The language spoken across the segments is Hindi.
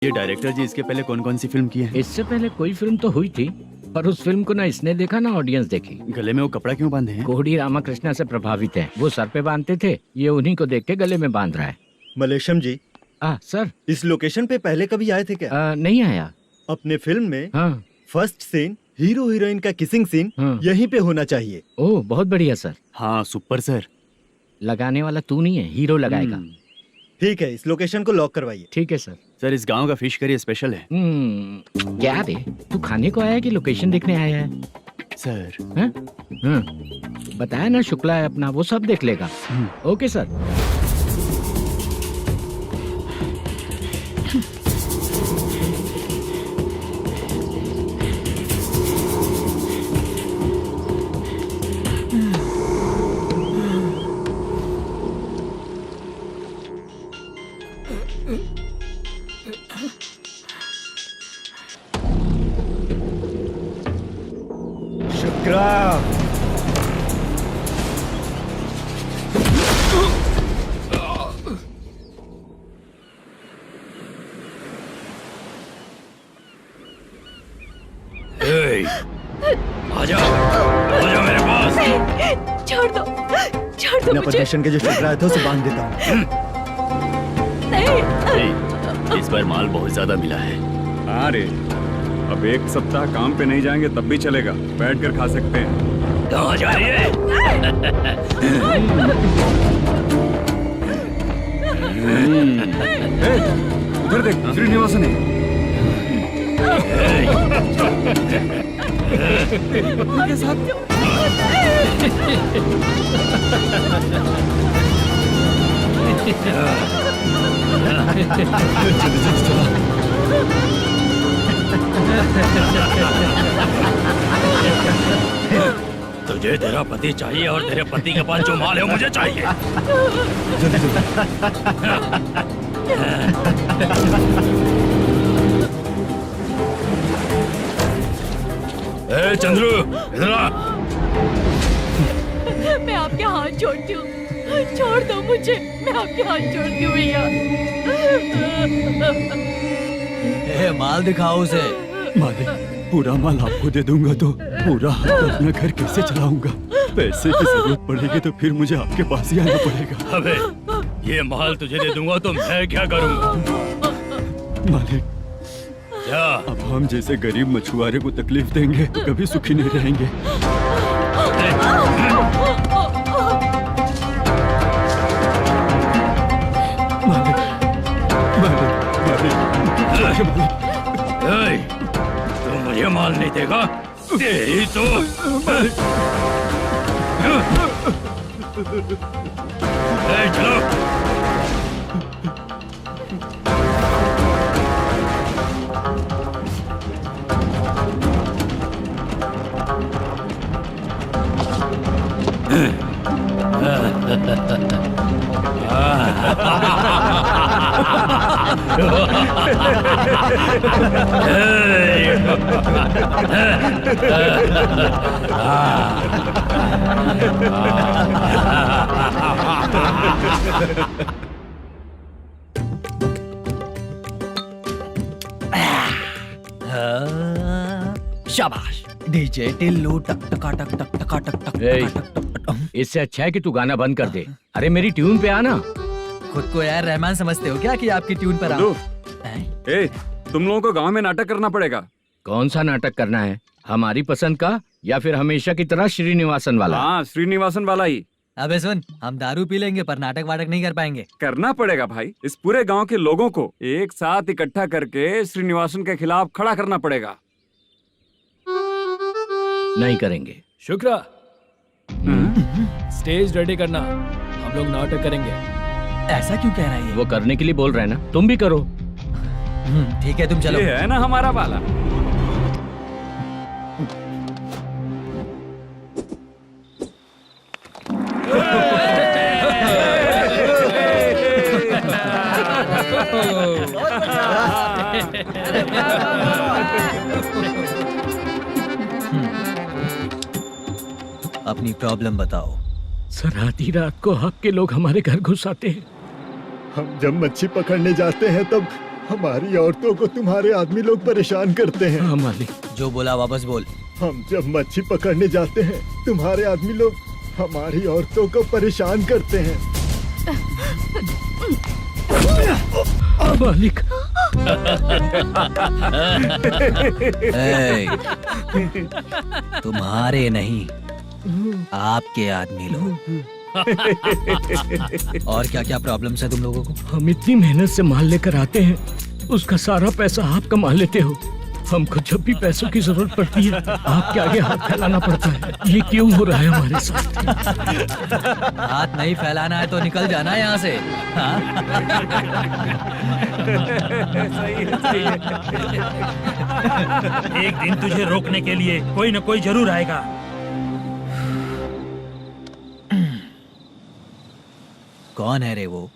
ये डायरेक्टर जी इसके पहले कौन कौन सी फिल्म की है? इससे पहले कोई फिल्म तो हुई थी, पर उस फिल्म को ना इसने देखा ना ऑडियंस देखी। गले में वो कपड़ा क्यों बांधे हैं? कोहड़ी रामाकृष्णा से प्रभावित है। वो सर पे बांधते थे, ये उन्हीं को देख के गले में बांध रहा है। मलेशम जी, सर इस लोकेशन पे पहले कभी आए थे क्या? नहीं आया। अपने फिल्म में हाँ। फर्स्ट सीन हीरो हीरोइन का किसिंग सीन हाँ। यहीं पे होना चाहिए। ओह बहुत बढ़िया सर। हाँ सुपर सर। लगाने वाला तू नहीं है, हीरो लगाएगा। ठीक है, इस लोकेशन को लॉक करवाइए। ठीक है सर। सर इस गांव का फिश करी स्पेशल है। क्या रे, तू खाने को आया है कि लोकेशन देखने आया है? सर हाँ? हाँ। बताया ना शुक्ला है अपना, वो सब देख लेगा। Okay sir. शुक्रा, आजा मेरे पास। छोड़ दो बिना मुझे। परमिशन के जो शुक्रा है तो उसे बांध देता हूँ। नहीं, इस बार माल बहुत ज्यादा मिला है। हाँ रे, अब एक सप्ताह काम पे नहीं जाएंगे तब भी चलेगा, बैठ कर खा सकते हैं। कहाँ जा रही है? उधर देख, श्रीनिवासन है। उनके साथ तुझे तेरा पति चाहिए और तेरे पति के पास जो माल है वो मुझे चाहिए। ए चंद्रू, इधर आ। मैं आपके हाथ जोड़ती हूँ, छोड़ दो मुझे। मैं आपके हाथ जोड़ती हूँ भैया। माल दिखाओ उसे। मालिक, पूरा माल आपको दे दूंगा तो पूरा अपना घर कैसे चलाऊंगा? पैसे की जरूरत पड़ेगी तो फिर मुझे आपके पास ही आना पड़ेगा। अबे ये माल तुझे दे दूंगा तो मैं क्या करूंगा? मालिक, क्या? अब हम जैसे गरीब मछुआरे को तकलीफ देंगे तो कभी सुखी नहीं रहेंगे। तू मुझे माल नहीं देगा? तेरी तो चलो। शाबाश डीजे टिल्लू टक टका टक टक टका टक टक टका टक टक। इससे अच्छा है कि तू गाना बंद कर दे। अरे मेरी ट्यून पे आना। खुद को यार रहमान समझते हो क्या कि आपकी ट्यून पर आओ? ए, तुम लोगों को गांव में नाटक करना पड़ेगा। कौन सा नाटक करना है? हमारी पसंद का या फिर हमेशा की तरह श्रीनिवासन वाला? हाँ, श्रीनिवासन वाला ही अबे सुन, हम दारू पी लेंगे पर नाटक वाटक नहीं कर पाएंगे। करना पड़ेगा भाई। इस पूरे गांव के लोगों को एक साथ इकट्ठा करके श्रीनिवासन के खिलाफ खड़ा करना पड़ेगा। नहीं करेंगे। शुक्रा, स्टेज रेडी करना, हम लोग नाटक करेंगे। ऐसा क्यों कह रहा है ये? वो करने के लिए बोल रहे हैं ना, तुम भी करो। ठीक है, तुम चलो। ये है ना हमारा वाला। अपनी प्रॉब्लम बताओ। सर आधी रात को आपके लोग हमारे घर घुस आते हैं। हम जब मच्छी पकड़ने जाते हैं तब हमारी औरतों को तुम्हारे आदमी लोग परेशान करते हैं। हाँ मालिक। जो बोला वापस बोल। हम जब मच्छी पकड़ने जाते हैं तुम्हारे आदमी लोग हमारी औरतों को परेशान करते हैं। मालिक। ए, तुम्हारे नहीं, आपके आदमी लोग। और क्या क्या प्रॉब्लम्स है तुम लोगों को? हम इतनी मेहनत से माल लेकर आते हैं, उसका सारा पैसा आप कमा लेते हो। हमको जब भी पैसों की जरूरत पड़ती है आपके आगे हाथ फैलाना पड़ता है। ये क्यों हो रहा है हमारे साथ? हाथ नहीं फैलाना है तो निकल जाना यहाँ से। हाँ? एक दिन तुझे रोकने के लिए कोई न कोई जरूर आएगा। कौन है रे वो?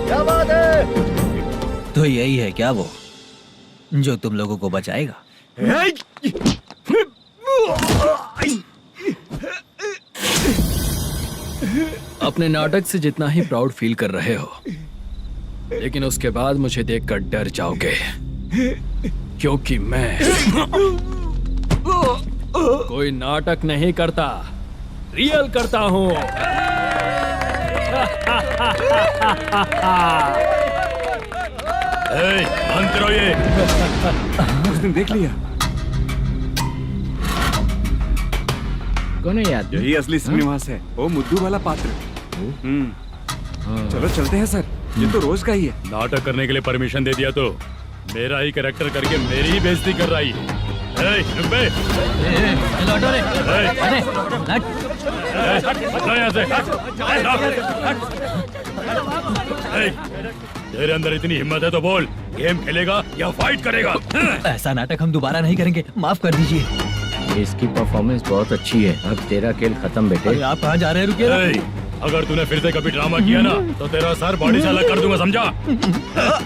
क्या बात है? तो यही है क्या वो जो तुम लोगों को बचाएगा? अपने नाटक से जितना ही प्राउड फील कर रहे हो, लेकिन उसके बाद मुझे देखकर डर जाओगे, क्योंकि मैं कोई नाटक नहीं करता, रियल करता हूँ। बंद करो ये। उसने देख लिया। कौन है याद? यही असली श्रीनिवास है, वो मुद्दू वाला पात्र। चलो चलते हैं सर, ये तो रोज का ही है। नाटक करने के लिए परमिशन दे दिया तो मेरा ही कैरेक्टर करके मेरी ही बेइज्जती कर रही है। लौटो रे। अरे, तेरे अंदर इतनी हिम्मत है तो बोल, गेम खेलेगा या फाइट करेगा? ऐसा नाटक हम दोबारा नहीं करेंगे, माफ कर दीजिए। इसकी परफॉर्मेंस बहुत अच्छी है। अब तेरा खेल खत्म बेटे। अरे आप कहाँ जा रहे हैं? रुकिए ना। अगर तूने फिर से कभी ड्रामा किया ना तो तेरा सर बॉडी से अलग कर दूंगा, समझा?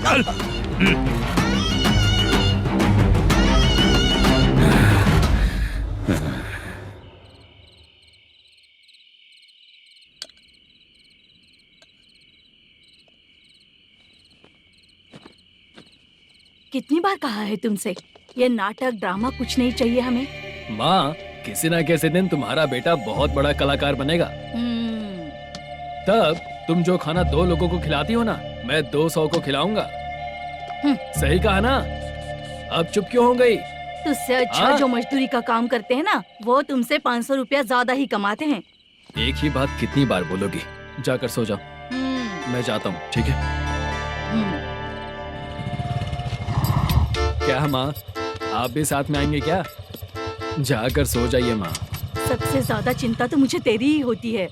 चल। कितनी बार कहा है तुमसे, ये नाटक ड्रामा कुछ नहीं चाहिए हमें। माँ, किसी ना किसी दिन तुम्हारा बेटा बहुत बड़ा कलाकार बनेगा। तब तुम जो खाना 2 लोगों को खिलाती हो ना, मैं 200 को खिलाऊंगा। सही कहा ना? अब चुप क्यों हो गई? तुझसे अच्छा जो मजदूरी का काम करते हैं ना, वो तुमसे 500 रुपया ज्यादा ही कमाते हैं। एक ही बात कितनी बार बोलोगी? जाकर सो जाओ। मैं जाता हूँ, ठीक है? क्या माँ, आप भी साथ में आएंगे क्या? जाकर सो जाइए माँ। सबसे ज्यादा चिंता तो मुझे तेरी ही होती है।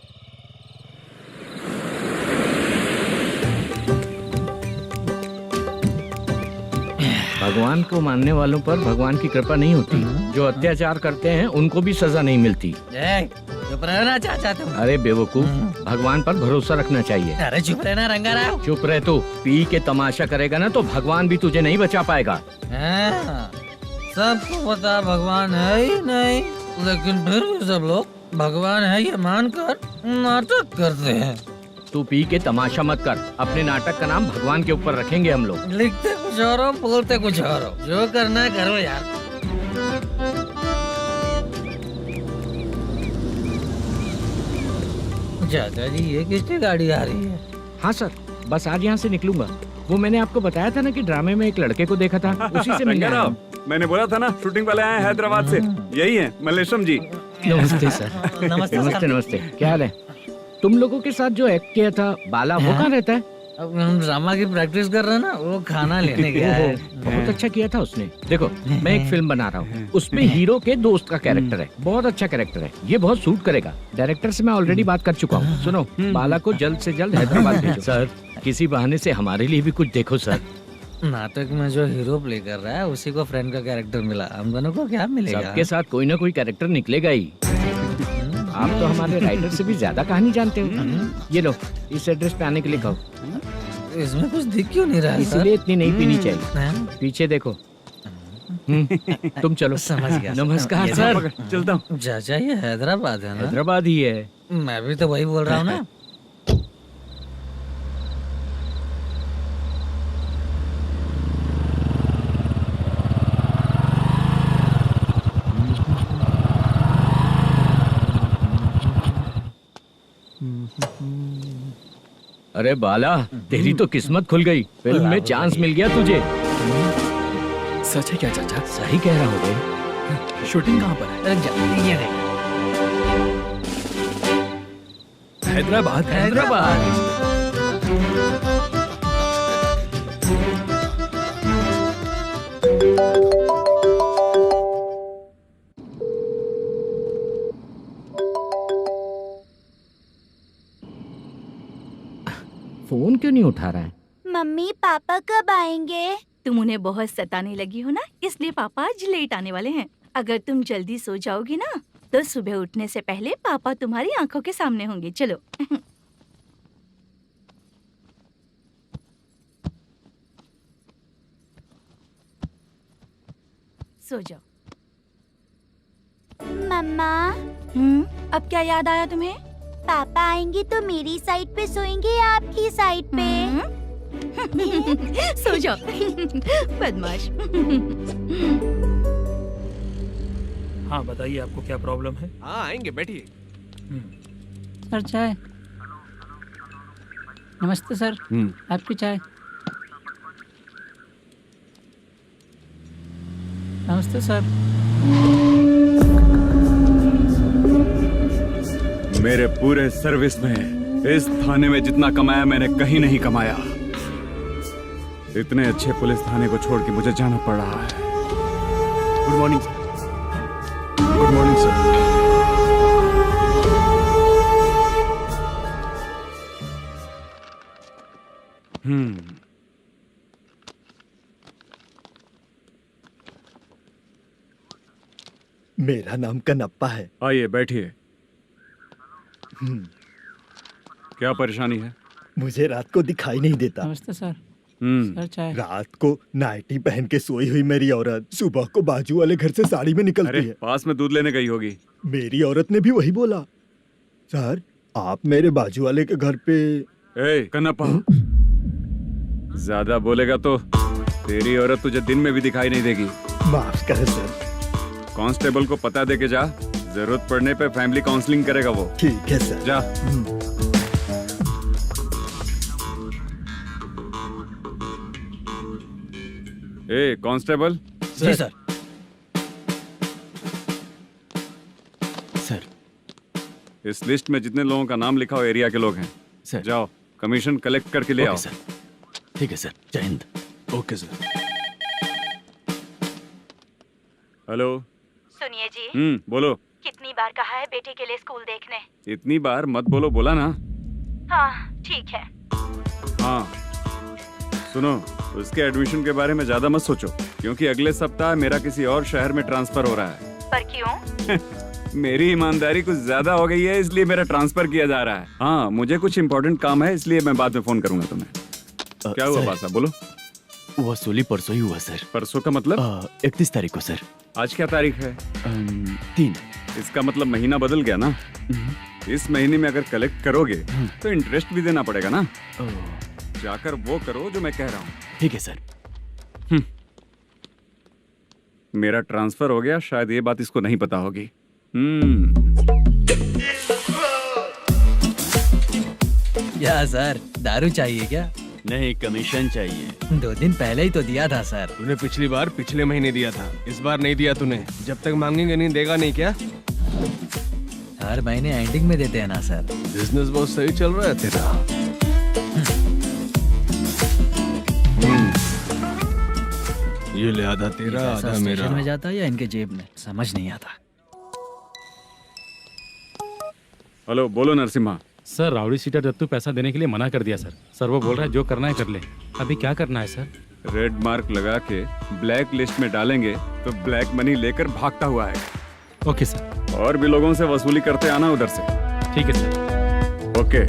भगवान को मानने वालों पर भगवान की कृपा नहीं होती। जो अत्याचार करते हैं उनको भी सजा नहीं मिलती। चुप रहना चाचा तुम। अरे बेवकूफ, भगवान पर भरोसा रखना चाहिए। अरे चुप रहना रंगाराव। चुप रह तू। पी के तमाशा करेगा ना तो भगवान भी तुझे नहीं बचा पाएगा। सबको पता भगवान है ही नहीं, लेकिन फिर भी सब लोग भगवान है ये मानकर नाटक करते हैं। तू पी के तमाशा मत कर। अपने नाटक का नाम भगवान के ऊपर रखेंगे हम लोग। लिखते कुछ और हो, बोलते कुछ और हो। जो करना है करो यार। चाचा जी, ये किसकी गाड़ी आ रही है? हाँ सर, बस आज यहाँ से निकलूंगा। वो मैंने आपको बताया था ना कि ड्रामे में एक लड़के को देखा था, उसी से मिलने आया हूँ। मैंने बोला था ना, शूटिंग वाले आए हैं हैदराबाद से। यही है मल्लेशम जी। नमस्ते सर। नमस्ते नमस्ते नमस्ते। क्या हाल है? तुम लोगों के साथ जो एक्ट किया था बाला, वो कहाँ रहता है? अब हम ड्रामा की प्रैक्टिस कर रहे हैं ना, वो खाना लेने गया है। बहुत अच्छा किया था उसने। देखो, मैं एक फिल्म बना रहा हूँ, उसमें हीरो के दोस्त का कैरेक्टर है। बहुत अच्छा कैरेक्टर है, ये बहुत सूट करेगा। डायरेक्टर से मैं ऑलरेडी बात कर चुका हूँ। सुनो, बाला को जल्द से जल्द हैदराबाद भेजो। सर, किसी बहाने से हमारे लिए भी कुछ देखो सर। नाटक में जो हीरो प्ले कर रहा है उसी को फ्रेंड का कैरेक्टर मिला, हम दोनों को क्या मिलेगा? सबके साथ कोई ना कोई कैरेक्टर निकलेगा ही। आप तो हमारे राइटर से भी ज्यादा कहानी जानते हो। ये लो, इस एड्रेस पे आने के लिए कहो। इसमें कुछ दिख क्यों नहीं रहा है, सर? इसलिए इतनी नहीं पीनी चाहिए। हैं? पीछे देखो। तुम चलो। समझ गया। नमस्कार सर। चलता हूँ। चाचा ये हैदराबाद है ना? हैदराबाद ही है। मैं भी तो वही बोल रहा हूँ ना। अरे बाला, तेरी तो किस्मत खुल गई। फिल्म में चांस मिल गया तुझे। सच है क्या चाचा? सही कह रहा हूँ बे। शूटिंग कहाँ पर है? अरे ये नहीं। हैदराबाद। हैदराबाद। फोन क्यों नहीं उठा रहा है? मम्मी पापा कब आएंगे? तुम उन्हें बहुत सताने लगी हो ना, इसलिए पापा आज लेट आने वाले हैं। अगर तुम जल्दी सो जाओगी ना तो सुबह उठने से पहले पापा तुम्हारी आंखों के सामने होंगे। चलो। सो जाओ। मम्मा अब क्या याद आया तुम्हें? पापा आएंगे तो मेरी साइड पे सोएंगे या आपकी साइड पे? सो जाओ। बदमाश। हाँ बताइए, आपको क्या प्रॉब्लम है? हाँ आएंगे, बैठिए। सर चाय। नमस्ते सर, आपकी चाय। नमस्ते सर। मेरे पूरे सर्विस में इस थाने में जितना कमाया मैंने कहीं नहीं कमाया। इतने अच्छे पुलिस थाने को छोड़ के मुझे जाना पड़ रहा है। Good morning sir. Good morning sir. मेरा नाम कनप्पा है। आइए बैठिए। क्या परेशानी है? मुझे रात को दिखाई नहीं देता। नमस्ते सर। सर चाय। रात को नाइटी पहन के सोई हुई मेरी औरत सुबह को बाजू वाले घर से साड़ी में निकलती अरे है। पास में दूध लेने गई होगी। मेरी औरत ने भी वही बोला। सर, आप मेरे बाजू वाले के घर पे। ए कन्नप्पा, ज्यादा बोलेगा तो तेरी औरत तुझे दिन में भी दिखाई नहीं देगी। माफ करें सर। कांस्टेबल को पता दे के जा, जरूरत पड़ने पे फैमिली काउंसलिंग करेगा वो। ठीक है सर। जा। ए कांस्टेबल। जी सर। सर, इस लिस्ट में जितने लोगों का नाम लिखा हो एरिया के लोग हैं सर। जाओ कमीशन कलेक्ट करके ले आओ। सर ठीक है सर, जय हिंद। Okay sir. हेलो। सुनिए जी। बोलो। कितनी बार कहा है बेटे के लिए स्कूल देखने? इतनी बार मत बोलो, बोला ना। हाँ ठीक है। हाँ सुनो, उसके एडमिशन के बारे में ज्यादा मत सोचो, क्योंकि अगले सप्ताह मेरा किसी और शहर में ट्रांसफर हो रहा है। पर क्यों? मेरी ईमानदारी कुछ ज्यादा हो गई है, इसलिए मेरा ट्रांसफर किया जा रहा है। हाँ मुझे कुछ इम्पोर्टेंट काम है, इसलिए मैं बाद में फोन करूंगा तुम्हें। क्या हुआ बासा, बोलो। वसूली परसों ही हुआ सर। परसों का मतलब? 31 तारीख को सर। आज क्या तारीख है? 3। इसका मतलब महीना बदल गया ना। इस महीने में अगर कलेक्ट करोगे तो इंटरेस्ट भी देना पड़ेगा ना। जाकर वो करो जो मैं कह रहा हूँ। ठीक है सर। मेरा ट्रांसफर हो गया, शायद ये बात इसको नहीं पता होगी। क्या सर, दारू चाहिए क्या? नहीं, कमीशन चाहिए। 2 दिन पहले ही तो दिया था सर। तूने पिछली बार पिछले महीने दिया था, इस बार नहीं दिया तूने। जब तक मांगेंगे नहीं देगा नहीं क्या? हर महीने एंडिंग में देते हैं ना सर। बिजनेस बहुत सही चल रहा है तेरा। ये ले आधा तेरा, आधा मेरा। में जाता है या इनके जेब में, समझ नहीं आता। हेलो, बोलो Narasimha. Sir rowdy seater Dattu पैसा देने के लिए मना कर दिया सर। सर वो बोल रहा है जो करना है कर ले। अभी क्या करना है सर? रेड मार्क लगा के ब्लैक लिस्ट में डालेंगे तो ब्लैक मनी लेकर भागता हुआ आएगा। Okay sir. और भी लोगों से वसूली करते आना उधर से। ठीक है सर। ओके।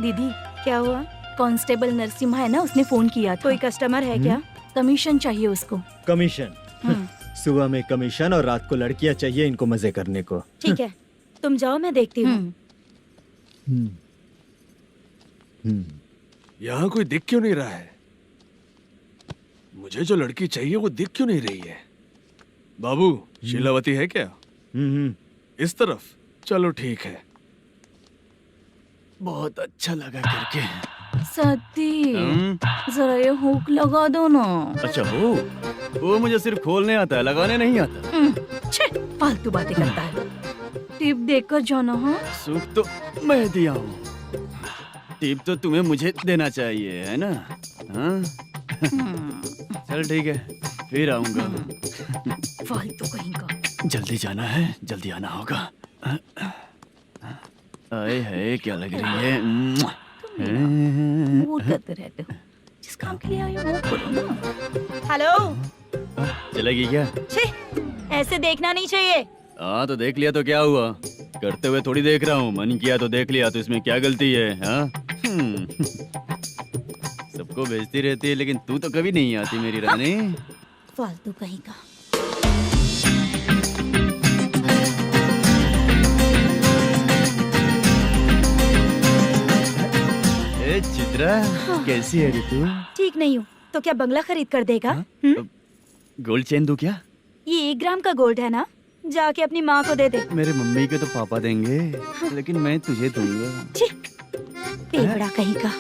दीदी क्या हुआ? कांस्टेबल नरसिम्हा है ना, उसने फोन किया था। कोई कस्टमर है क्या? कमीशन चाहिए उसको। कमीशन? सुबह में कमीशन और रात को लड़कियां चाहिए इनको मजे करने को। ठीक है, तुम जाओ, मैं देखती हूँ। यहाँ कोई दिख क्यों नहीं रहा है? मुझे जो लड़की चाहिए वो दिख क्यों नहीं रही है? बाबू, शीलावती है क्या? इस तरफ? चलो ठीक है। बहुत अच्छा लगा करके। सती, जरा ये हुक लगा दो ना। अच्छा वो मुझे सिर्फ खोलने आता है, लगाने नहीं आता। छे, फालतू बातें करता है। टिप देकर जाना। हाँ, सुख तो मैं दिया हूँ, टिप तो तुम्हें मुझे देना चाहिए, है ना? हाँ? चल ठीक है, फिर आऊंगा। फालतू कहीं का। जल्दी जाना है, जल्दी आना होगा। आए है, क्या लग रही है? मूड करते रहते हो। जिस काम के लिए आए हो वो करो ना। हेलो, चलेगी क्या? छे, ऐसे देखना नहीं चाहिए। हाँ तो देख लिया तो क्या हुआ? करते हुए थोड़ी देख रहा हूँ, मन किया तो देख लिया, तो इसमें क्या गलती है? हाँ? सबको भेजती रहती है लेकिन तू तो कभी नहीं आती मेरी रानी। फालतू कहीं का। ए चित्रा, कैसी है रे तू? ठीक नहीं हूँ तो क्या बंगला खरीद कर देगा? गोल्ड चेन दूं क्या? ये 1 ग्राम का गोल्ड है ना, जाके अपनी माँ को दे दे। मेरे मम्मी के तो पापा देंगे, लेकिन मैं तुझे दूंगा। पेपड़ा कहीं का।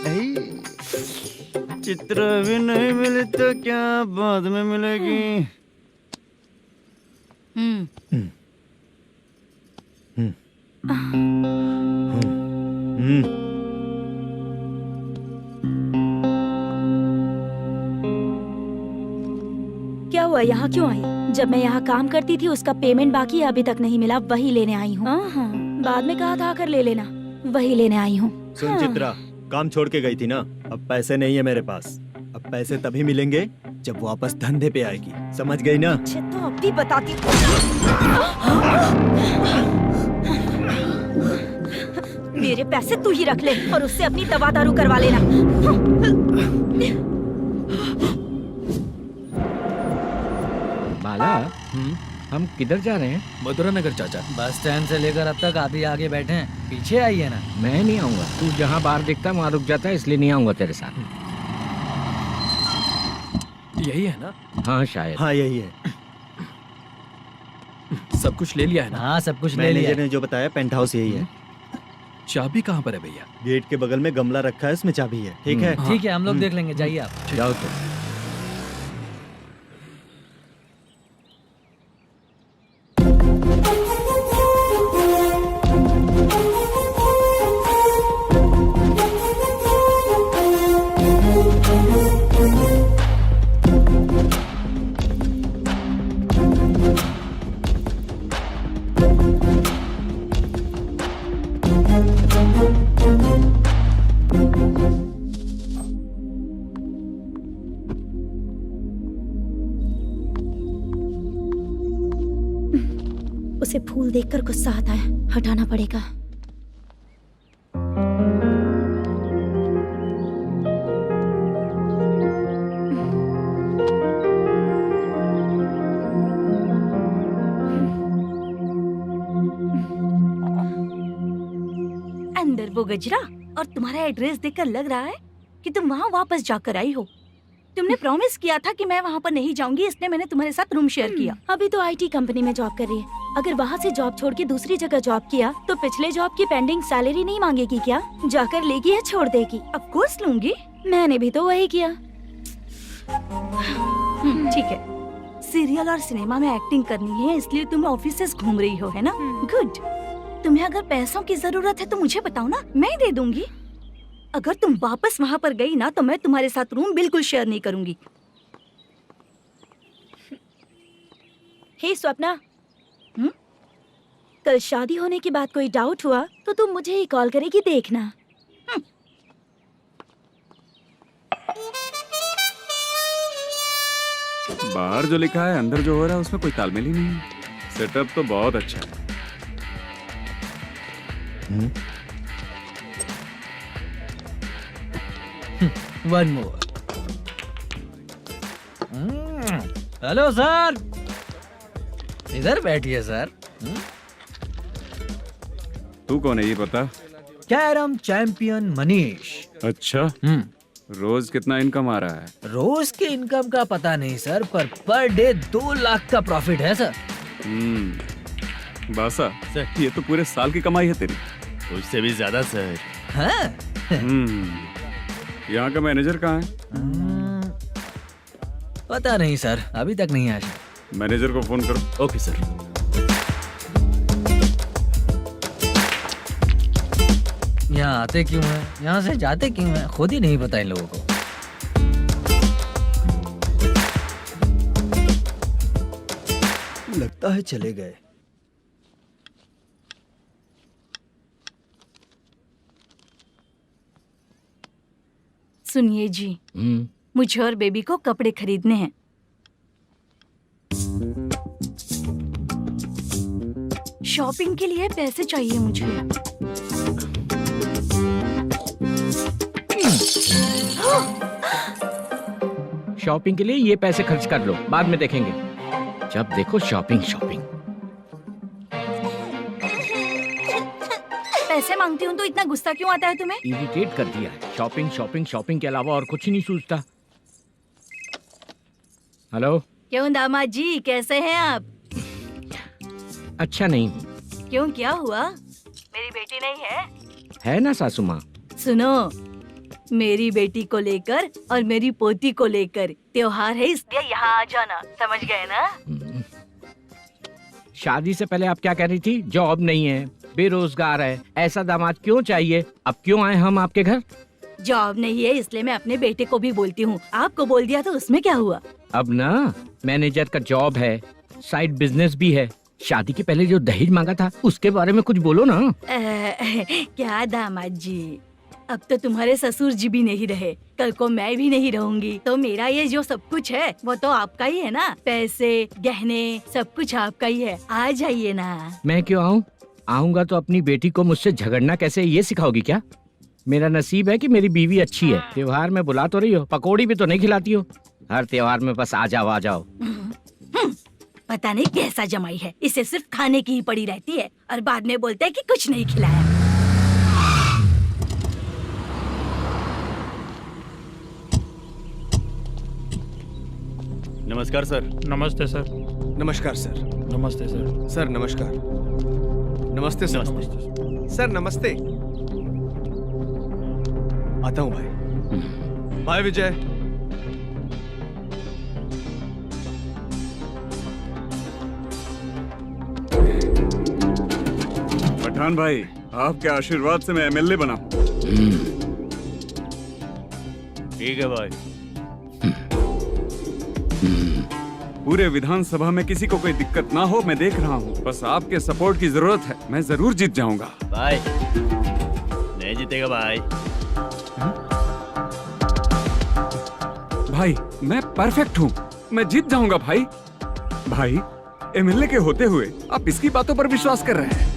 चित्रा भी नहीं मिली तो क्या बाद में मिलेगी? क्या हुआ, यहाँ क्यों आई? जब मैं यहाँ काम करती थी उसका पेमेंट बाकी अभी तक नहीं मिला, वही लेने आई हूँ। बाद में कहा था आकर ले लेना, वही लेने आई हूँ। सुन चित्रा, काम छोड़ के गई थी ना, अब पैसे नहीं है मेरे पास। अब पैसे तभी मिलेंगे जब वापस धंधे पे आएगी, समझ गई ना? अच्छा तो अब भी बताती। मेरे पैसे तू ही रख ले और उससे अपनी दवा दारू करवा लेना। बाला, हम किधर जा रहे हैं? मधुरा नगर चाचा। बस स्टैंड से लेकर अब तक आप ही आगे बैठे हैं, पीछे आइए ना। मैं नहीं आऊंगा, तू जहाँ बाहर दिखता है वहाँ रुक जाता है, इसलिए नहीं आऊंगा तेरे साथ। यही है ना? हाँ शायद। हाँ यही है। सब कुछ ले लिया है ना? हाँ सब कुछ ले लिया। मैनेजर ने जो बताया पेंट हाउस यही है। चाबी कहाँ पर है भैया? गेट के बगल में गमला रखा है, उसमें चाबी है। ठीक है? ठीक है, हम लोग देख लेंगे, जाइए आप। जाओ तो। उसे फूल देखकर गुस्सा आता है, हटाना पड़ेगा। अंदर वो गजरा और तुम्हारा एड्रेस देखकर लग रहा है कि तुम वहाँ वापस जाकर आई हो। तुमने प्रॉमिस किया था कि मैं वहाँ पर नहीं जाऊंगी, इसलिए मैंने तुम्हारे साथ रूम शेयर किया। अभी तो आईटी कंपनी में जॉब कर रही है। अगर वहाँ से जॉब छोड़ के दूसरी जगह जॉब किया तो पिछले जॉब की पेंडिंग सैलरी नहीं मांगेगी क्या? जाकर लेगी या छोड़ देगी? ऑफ कोर्स लूंगी। मैंने भी तो वही किया। ठीक है, सीरियल और सिनेमा में एक्टिंग करनी है, इसलिए तुम ऑफिसेस घूम रही हो, है ना? गुड। तुम्हें अगर पैसों की जरूरत है तो मुझे बताओ ना, मैं दे दूंगी। अगर तुम वापस वहाँ पर गई ना तो मैं तुम्हारे साथ रूम बिल्कुल शेयर नहीं करूंगी। हे स्वप्ना, कल शादी होने के बाद कोई डाउट हुआ तो तुम मुझे ही कॉल करेगी, देखना। बाहर जो लिखा है अंदर जो हो रहा है उसमें कोई तालमेल ही नहीं है। सेटअप तो बहुत अच्छा है। One more. हेलो सर, इधर बैठिए सर। तू कौन है ये बता? Carrom champion Manish. अच्छा, रोज कितना इनकम आ रहा है? रोज के इनकम का पता नहीं सर, पर डे 2 लाख का प्रॉफिट है सर। बासा सर, ये तो पूरे साल की कमाई है तेरी। उससे भी ज्यादा सर। हाँ? यहाँ का मैनेजर कहाँ है? पता नहीं सर, अभी तक नहीं आया। मैनेजर को फोन करो। Okay sir. यहाँ आते क्यों हैं, यहाँ से जाते क्यों हैं, खुद ही नहीं पता इन लोगों को। लगता है चले गए। सुनिए जी, मुझे और बेबी को कपड़े खरीदने हैं। शॉपिंग के लिए पैसे चाहिए मुझे। शॉपिंग के लिए ये पैसे खर्च कर लो, बाद में देखेंगे। जब देखो शॉपिंग शॉपिंग। पैसे मांगती हूँ तो इतना गुस्सा क्यों आता है तुम्हें? इरिटेट कर दिया है। शॉपिंग शॉपिंग शॉपिंग के अलावा और कुछ नहीं सूझता। हेलो। क्यों दामाद जी, कैसे हैं आप? अच्छा नहीं हूँ। क्यों, क्या हुआ? मेरी बेटी नहीं है? है ना सासू माँ। सुनो, मेरी बेटी को लेकर और मेरी पोती को लेकर त्योहार है, इसलिए यहाँ आ जाना, समझ गए ना? शादी से पहले आप क्या कह रही थी? जॉब नहीं है, बेरोजगार है, ऐसा दामाद क्यों चाहिए? अब क्यों आए हम आपके घर? जॉब नहीं है इसलिए मैं अपने बेटे को भी बोलती हूँ। आपको बोल दिया तो उसमें क्या हुआ? अब ना मैनेजर का जॉब है, साइड बिजनेस भी है। शादी के पहले जो दहेज मांगा था उसके बारे में कुछ बोलो ना। क्या दामाद जी, अब तो तुम्हारे ससुर जी भी नहीं रहे, कल को मैं भी नहीं रहूंगी, तो मेरा ये जो सब कुछ है वो तो आपका ही है ना। पैसे, गहने, सब कुछ आपका ही है। आ जाइए ना। मैं क्यों आऊँ? आऊंगा तो अपनी बेटी को मुझसे झगड़ना कैसे ये सिखाओगी क्या? मेरा नसीब है कि मेरी बीवी अच्छी है। त्योहार में बुला तो रही हो, पकौड़ी भी तो नहीं खिलाती हो। हर त्योहार में बस आ जाओ आ जाओ। पता नहीं कैसा जमाई है, इसे सिर्फ खाने की ही पड़ी रहती है और बाद में बोलते है कि कुछ नहीं खिलाया। नमस्कार सर। नमस्ते सर। नमस्कार सर। नमस्ते सर। सर नमस्कार। नमस्ते सर। सर नमस्ते। आता हूँ भाई। बाय विजय। पठान भाई, आपके आशीर्वाद से मैं एमएलए बना। ठीक है भाई। पूरे विधानसभा में किसी को कोई दिक्कत ना हो, मैं देख रहा हूँ। बस आपके सपोर्ट की जरूरत है, मैं जरूर जीत जाऊंगा। भाई नहीं जीतेगा भाई। भाई मैं परफेक्ट हूँ, मैं जीत जाऊंगा भाई। भाई एमएलए के होते हुए आप इसकी बातों पर विश्वास कर रहे हैं?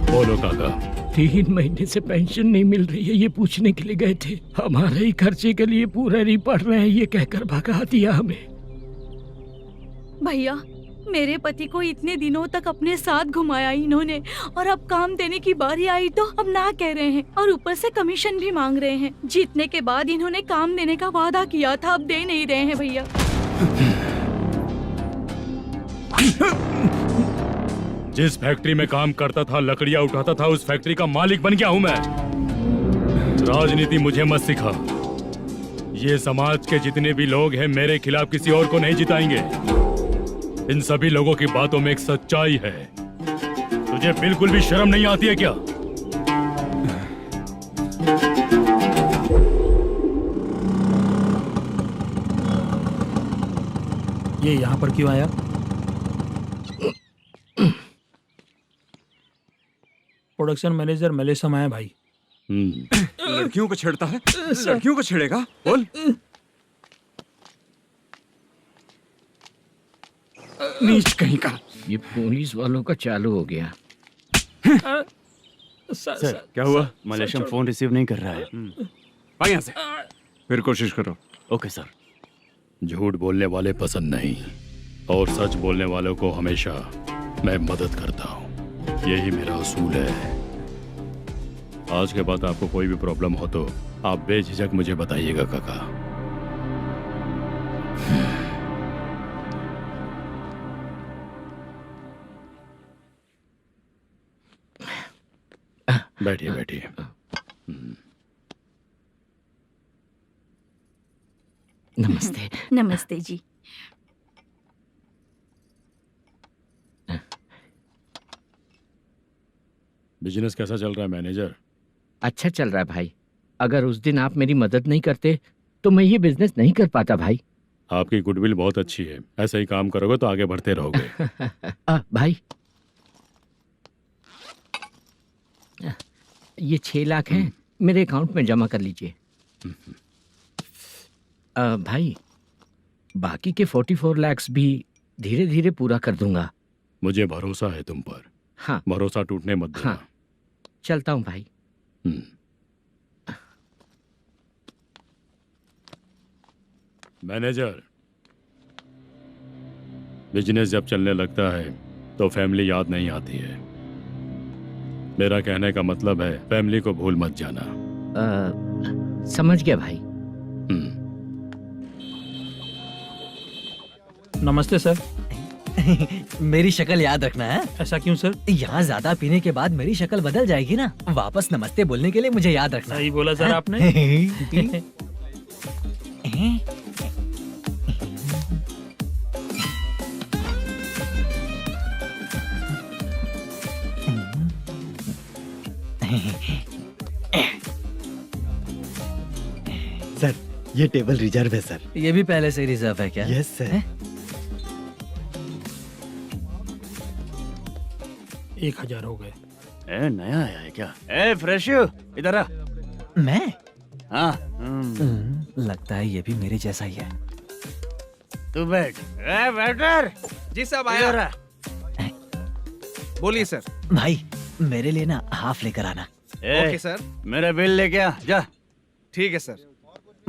बोलो काका। 3 महीने से पेंशन नहीं मिल रही है, ये पूछने के लिए गए थे। हमारे ही खर्चे के लिए पूरा नहीं पड़ रहे हैं, ये कहकर भगा दिया हमें। भैया, मेरे पति को इतने दिनों तक अपने साथ घुमाया इन्होंने, और अब काम देने की बारी आई तो अब ना कह रहे हैं, और ऊपर से कमीशन भी मांग रहे हैं। जीतने के बाद इन्होंने काम देने का वादा किया था, अब दे नहीं रहे हैं भैया। जिस फैक्ट्री में काम करता था, लकड़ियां उठाता था, उस फैक्ट्री का मालिक बन गया हूं मैं। राजनीति मुझे मत सिखा। ये समाज के जितने भी लोग हैं मेरे खिलाफ किसी और को नहीं जिताएंगे। इन सभी लोगों की बातों में एक सच्चाई है। तुझे बिल्कुल भी शर्म नहीं आती है क्या? ये यहाँ पर क्यों आया? प्रोडक्शन मैनेजर मलेशम आया भाई। लड़कियों को छेड़ता है, लड़कियों को छेड़ेगा? बोल। नीच कहीं का। ये पुलिस वालों का चालू हो गया। सर क्या हुआ? मलेशियन फोन रिसीव नहीं कर रहा है। आ यहाँ से। फिर कोशिश करो। Okay sir. झूठ बोलने वाले पसंद नहीं और सच बोलने वालों को हमेशा मैं मदद करता हूँ। यही मेरा असूल है। आज के बाद आपको कोई भी प्रॉब्लम हो तो आप बेझिझक मुझे बताइएगा काका। बैठिए बैठिए। नमस्ते। नमस्ते जी। बिजनेस कैसा चल रहा है मैनेजर? अच्छा चल रहा है भाई। अगर उस दिन आप मेरी मदद नहीं करते तो मैं ये बिजनेस नहीं कर पाता भाई। आपकी गुडविल बहुत अच्छी है। ऐसा ही काम करोगे तो आगे बढ़ते रहोगे। भाई ये 6 लाख हैं, मेरे अकाउंट में जमा कर लीजिए। भाई बाकी के 44 लाख भी धीरे धीरे पूरा कर दूंगा। मुझे भरोसा है तुम पर। हाँ। भरोसा टूटने मत देना। हाँ। चलता हूँ भाई। मैनेजर, बिजनेस जब चलने लगता है तो फैमिली याद नहीं आती है। मेरा कहने का मतलब है फैमिली को भूल मत जाना। समझ गया भाई। नमस्ते सर। मेरी शक्ल याद रखना है। ऐसा क्यों सर? यहाँ ज्यादा पीने के बाद मेरी शक्ल बदल जाएगी ना। वापस नमस्ते बोलने के लिए मुझे याद रखना। सही बोला सर आपने। सर ये टेबल रिजर्व है सर। ये भी पहले से रिजर्व है क्या? Yes sir. 1000 हो गए। नया आया है क्या? फ्रेशो इधर आ। मैं? हाँ। लगता है ये भी मेरे जैसा ही है। तू बैठ। वेटर। जी साहब आया। बोलिए सर। भाई मेरे लिए ना हाफ लेकर आना। Okay sir. मेरा बिल लेके आ जा। ठीक है सर।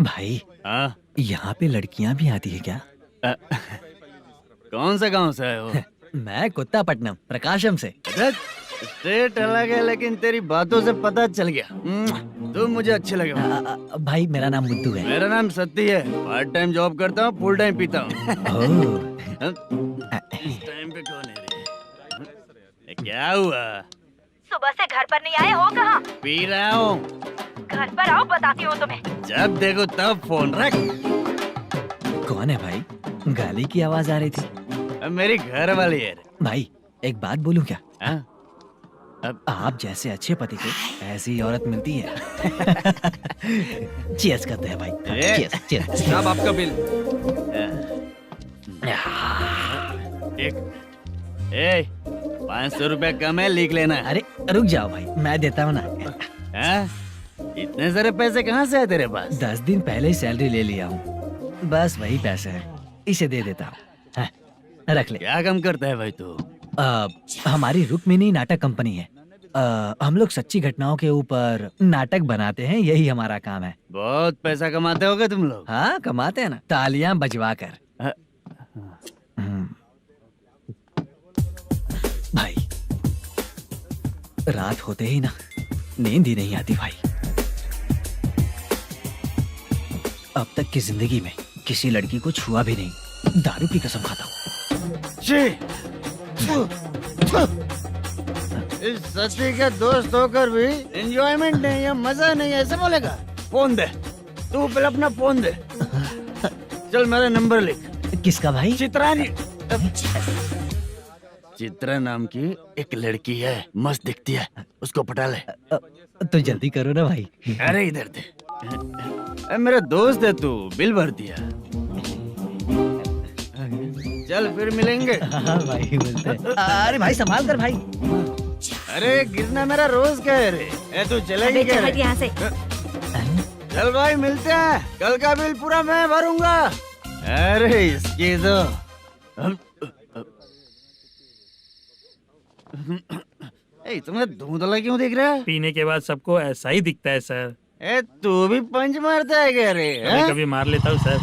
भाई हाँ यहाँ पे लड़कियाँ भी आती है क्या? कौन सा गांव से है वो? मैं कुत्तापट्टनम प्रकाशम से। स्टेट अलग है लेकिन तेरी बातों से पता चल गया तुम मुझे अच्छे लगे। भाई मेरा नाम मुद्दू है। मेरा नाम सत्ती है। पार्ट टाइम जॉब करता हूँ, फुल टाइम पीता हूँ। टाइम पे कौन है रे? क्या हुआ? सुबह से घर पर नहीं आए हो? कहाँ? पी रहा हूँ। घर पर आओ, बताती हूँ तुम्हें। जब देखो तब फोन रख। कौन है भाई? गाली की आवाज आ रही थी। मेरी घर वाली है। भाई एक बात बोलूं क्या? अब आप जैसे अच्छे पति को ऐसी औरत मिलती है। चीयर्स करते हैं भाई। Cheers cheers. साहब आपका बिल। एक 500 रुपया कम है, लिख लेना। अरे रुक जाओ भाई, मैं देता हूँ ना। इतने सारे पैसे कहाँ से है तेरे पास? 10 दिन पहले ही सैलरी ले लिया हूँ, बस वही पैसे हैं, इसे दे देता हूँ। रख ले। क्या काम करता है भाई तू? हमारी रुक्मिनी नाटक कंपनी है। हम लोग सच्ची घटनाओं के ऊपर नाटक बनाते हैं, यही हमारा काम है। बहुत पैसा कमाते होगे तुम लोग। हाँ कमाते हैं ना, तालियां बजवा कर। भाई रात होते ही ना नींद ही नहीं आती भाई। अब तक की जिंदगी में किसी लड़की को छुआ भी नहीं, दारू की कसम खाता हूँ। इस सच्ची का दोस्त होकर भी एंजॉयमेंट नहीं है, मजा नहीं है, ऐसे बोलेगा? फोन दे, तू पहले अपना फोन दे। चल मेरा नंबर लिख। किसका भाई? चित्रानी। चित्रा नाम की एक लड़की है, मस्त दिखती है, उसको पटा ले। तो जल्दी करो ना भाई। अरे इधर दे। मेरा दोस्त है तू, बिल भर दिया। चल फिर मिलेंगे। हाँ भाई मिलते हैं। अरे भाई संभाल कर भाई। अरे गिरना मेरा रोज का है रे। ए तू चलेगी अबे क्या चल रे? हट यहाँ से। चल भाई मिलते हैं, कल का बिल पूरा मैं भरूंगा। अरे इसकी तो ए तुम्हें धुंधला क्यों दिख रहा है? पीने के बाद सबको ऐसा ही दिखता है सर। ए तू भी पंच मारता है क्या रे? कभी कभी मार लेता हूँ सर।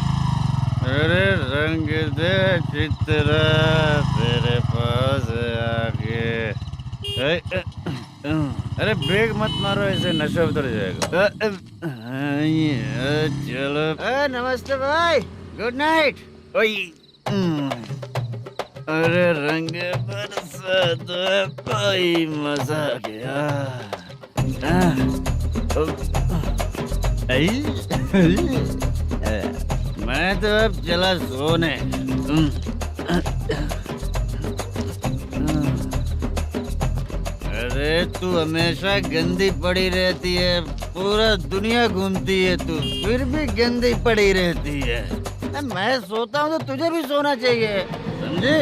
अरे रंग दे चित्रा तेरे पास आके। अरे ब्रेक मत मारो, ऐसे नशा उतर जाएगा। चलो नमस्ते भाई, गुड नाइट। अरे रंग बरसात भाई, मजा आ गया। मैं तो अब चला सोने। अरे तू हमेशा गंदी पड़ी रहती है, पूरा दुनिया घूमती है तू, फिर भी गंदी पड़ी रहती है। मैं सोता हूँ तो तुझे भी सोना चाहिए, समझे?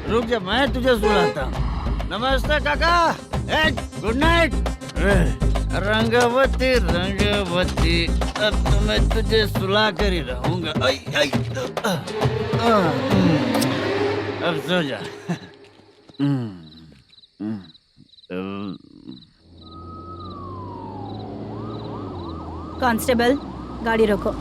रुक जा, मैं तुझे सुलाता हूँ। नमस्ते काका, गुड नाइट। रंगवती रंगवती, अब तो मैं तुझे सुला कर ही रहूंगा। अब सो जा। कांस्टेबल, गाड़ी रोको।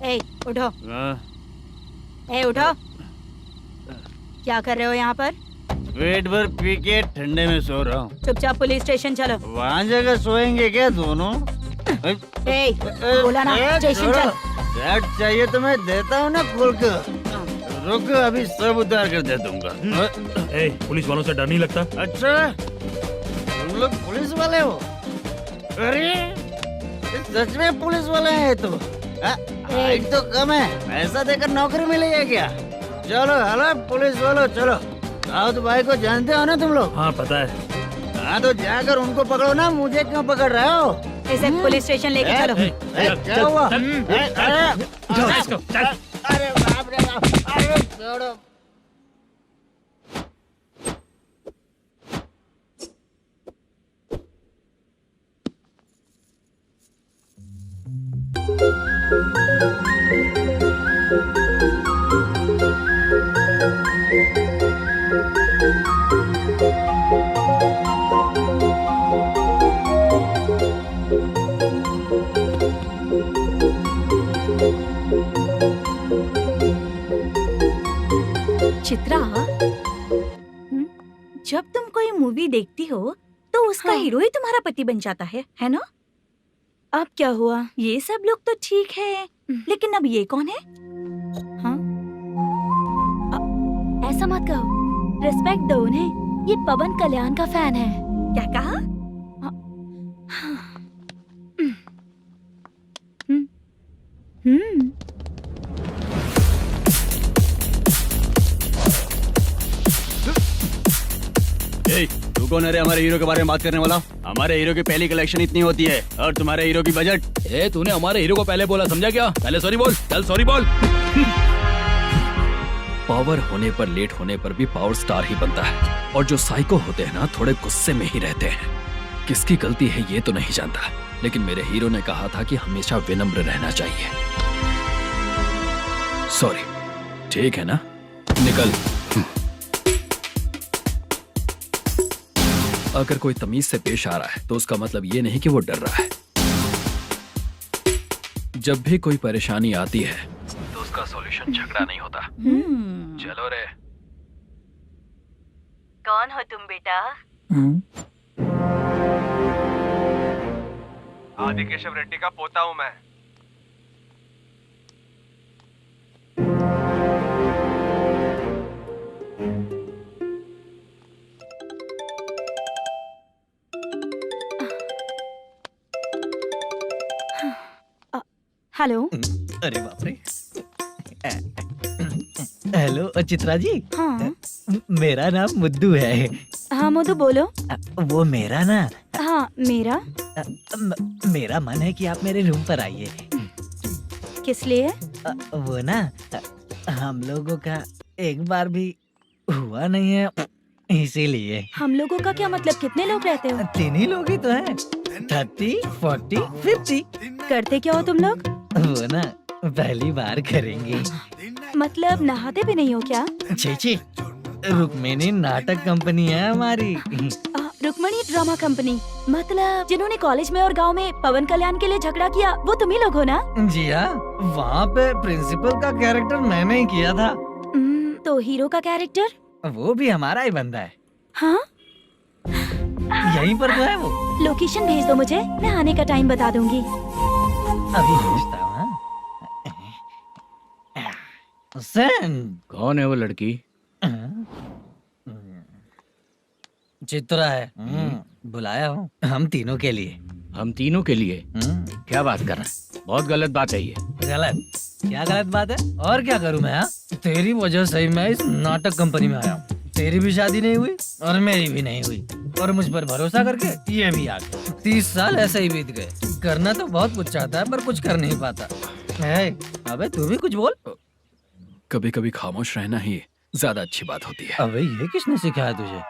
ए, उठो। ए, उठो। क्या कर रहे हो यहाँ पर? पेट भर पी के ठंडे में सो रहा हूँ। चुपचाप पुलिस स्टेशन चलो। वहाँ जगह सोएंगे क्या दोनों? ए, बोला ना, स्टेशन चल। शर्ट चाहिए तो मैं देता हूँ ना खोल कर। रुक, अभी सब उतार कर दे दूंगा। ए, पुलिस वालों से डर नहीं लगता? अच्छा, तुम लोग पुलिस वाले हो? अरे सच में पुलिस वाले हैं तो? हाइट तो कम है, पैसा देकर नौकरी मिलेगी क्या? चलो हेलो पुलिस वालों, चलो। राउत भाई को जानते हो ना तुम लोग? हाँ पता है। हाँ तो जाकर उनको पकड़ो ना, मुझे क्यों पकड़ रहे हो? इसे पुलिस स्टेशन लेके चलो। क्या हुआ? अरे बाप रे बाप, अरे छोड़ो। चित्रा, जब तुम कोई मूवी देखती हो तो उसका हाँ। हीरो ही तुम्हारा पति बन जाता है ना? अब क्या हुआ? ये सब लोग तो ठीक है, लेकिन अब ये कौन है? हाँ? ऐसा मत कहो, रिस्पेक्ट दो उन्हें। ये पवन कल्याण का फैन है। क्या कहा? तू कौन है रे हमारे हीरो के बारे में बात करने वाला? हमारे हीरो की पहली कलेक्शन इतनी होती है और तुम्हारे हीरो की बजट। तूने हमारे हीरो को पहले बोला, समझा क्या? पहले सॉरी बोल, चल सॉरी बोल। पावर होने पर, लेट होने पर भी पावर स्टार ही बनता है। और जो साइको होते हैं ना, थोड़े गुस्से में ही रहते हैं। किसकी गलती है ये तो नहीं जानता, लेकिन मेरे हीरो ने कहा था कि हमेशा विनम्र रहना चाहिए। सॉरी, ठीक है ना? निकल। अगर कोई तमीज से पेश आ रहा है तो उसका मतलब ये नहीं कि वो डर रहा है। जब भी कोई परेशानी आती है तो उसका सॉल्यूशन झगड़ा नहीं होता। चलो रे। कौन हो तुम बेटा? आदि केशव रेड्डी का पोता हूँ मैं। हेलो। अरे बाप रे। हेलो चित्रा जी। हाँ। मेरा नाम मुद्दू है। हाँ मोदू बोलो। वो मेरा ना हाँ मेरा। मेरा मन है कि आप मेरे रूम पर आइए। किस लिए? वो ना हम लोगों का एक बार भी हुआ नहीं है, इसीलिए। हम लोगों का क्या मतलब? कितने लोग रहते हो? 3 ही लोग ही तो हैं। 30, 40, 50। करते क्या हो तुम लोग? वो ना पहली बार करेंगे। मतलब नहाते भी नहीं हो क्या? छी, रुक्मिणी नाटक कंपनी है हमारी। Rukmani drama company? मतलब जिन्होंने कॉलेज में और गांव में पवन कल्याण के लिए झगड़ा किया वो तुम ही लोग हो ना? जी हाँ, वहाँ पे प्रिंसिपल का कैरेक्टर मैंने ही किया था। तो हीरो का कैरेक्टर? वो भी हमारा ही बंदा है। हाँ? यहीं पर तो है वो। लोकेशन भेज दो मुझे, मैं आने का टाइम बता दूंगी। अभी भेजता हूँ। कौन है वो लड़की? चित्रा है। बुलाया हूँ हम तीनों के लिए। हम तीनों के लिए? क्या बात कर रहा है? बहुत गलत बात है ये। गलत? क्या गलत बात है? और क्या करूँ मैं? तेरी वजह से मैं इस नाटक कंपनी में आया हूँ। तेरी भी शादी नहीं हुई और मेरी भी नहीं हुई, और मुझ पर भरोसा करके ये भी आ गया। 30 साल ऐसे ही बीत गए। करना तो बहुत कुछ चाहता है पर कुछ कर नहीं पाता। अबे तू भी कुछ बोल। कभी कभी खामोश रहना ही ज्यादा अच्छी बात होती है। अबे ये किसने सिखाया तुझे?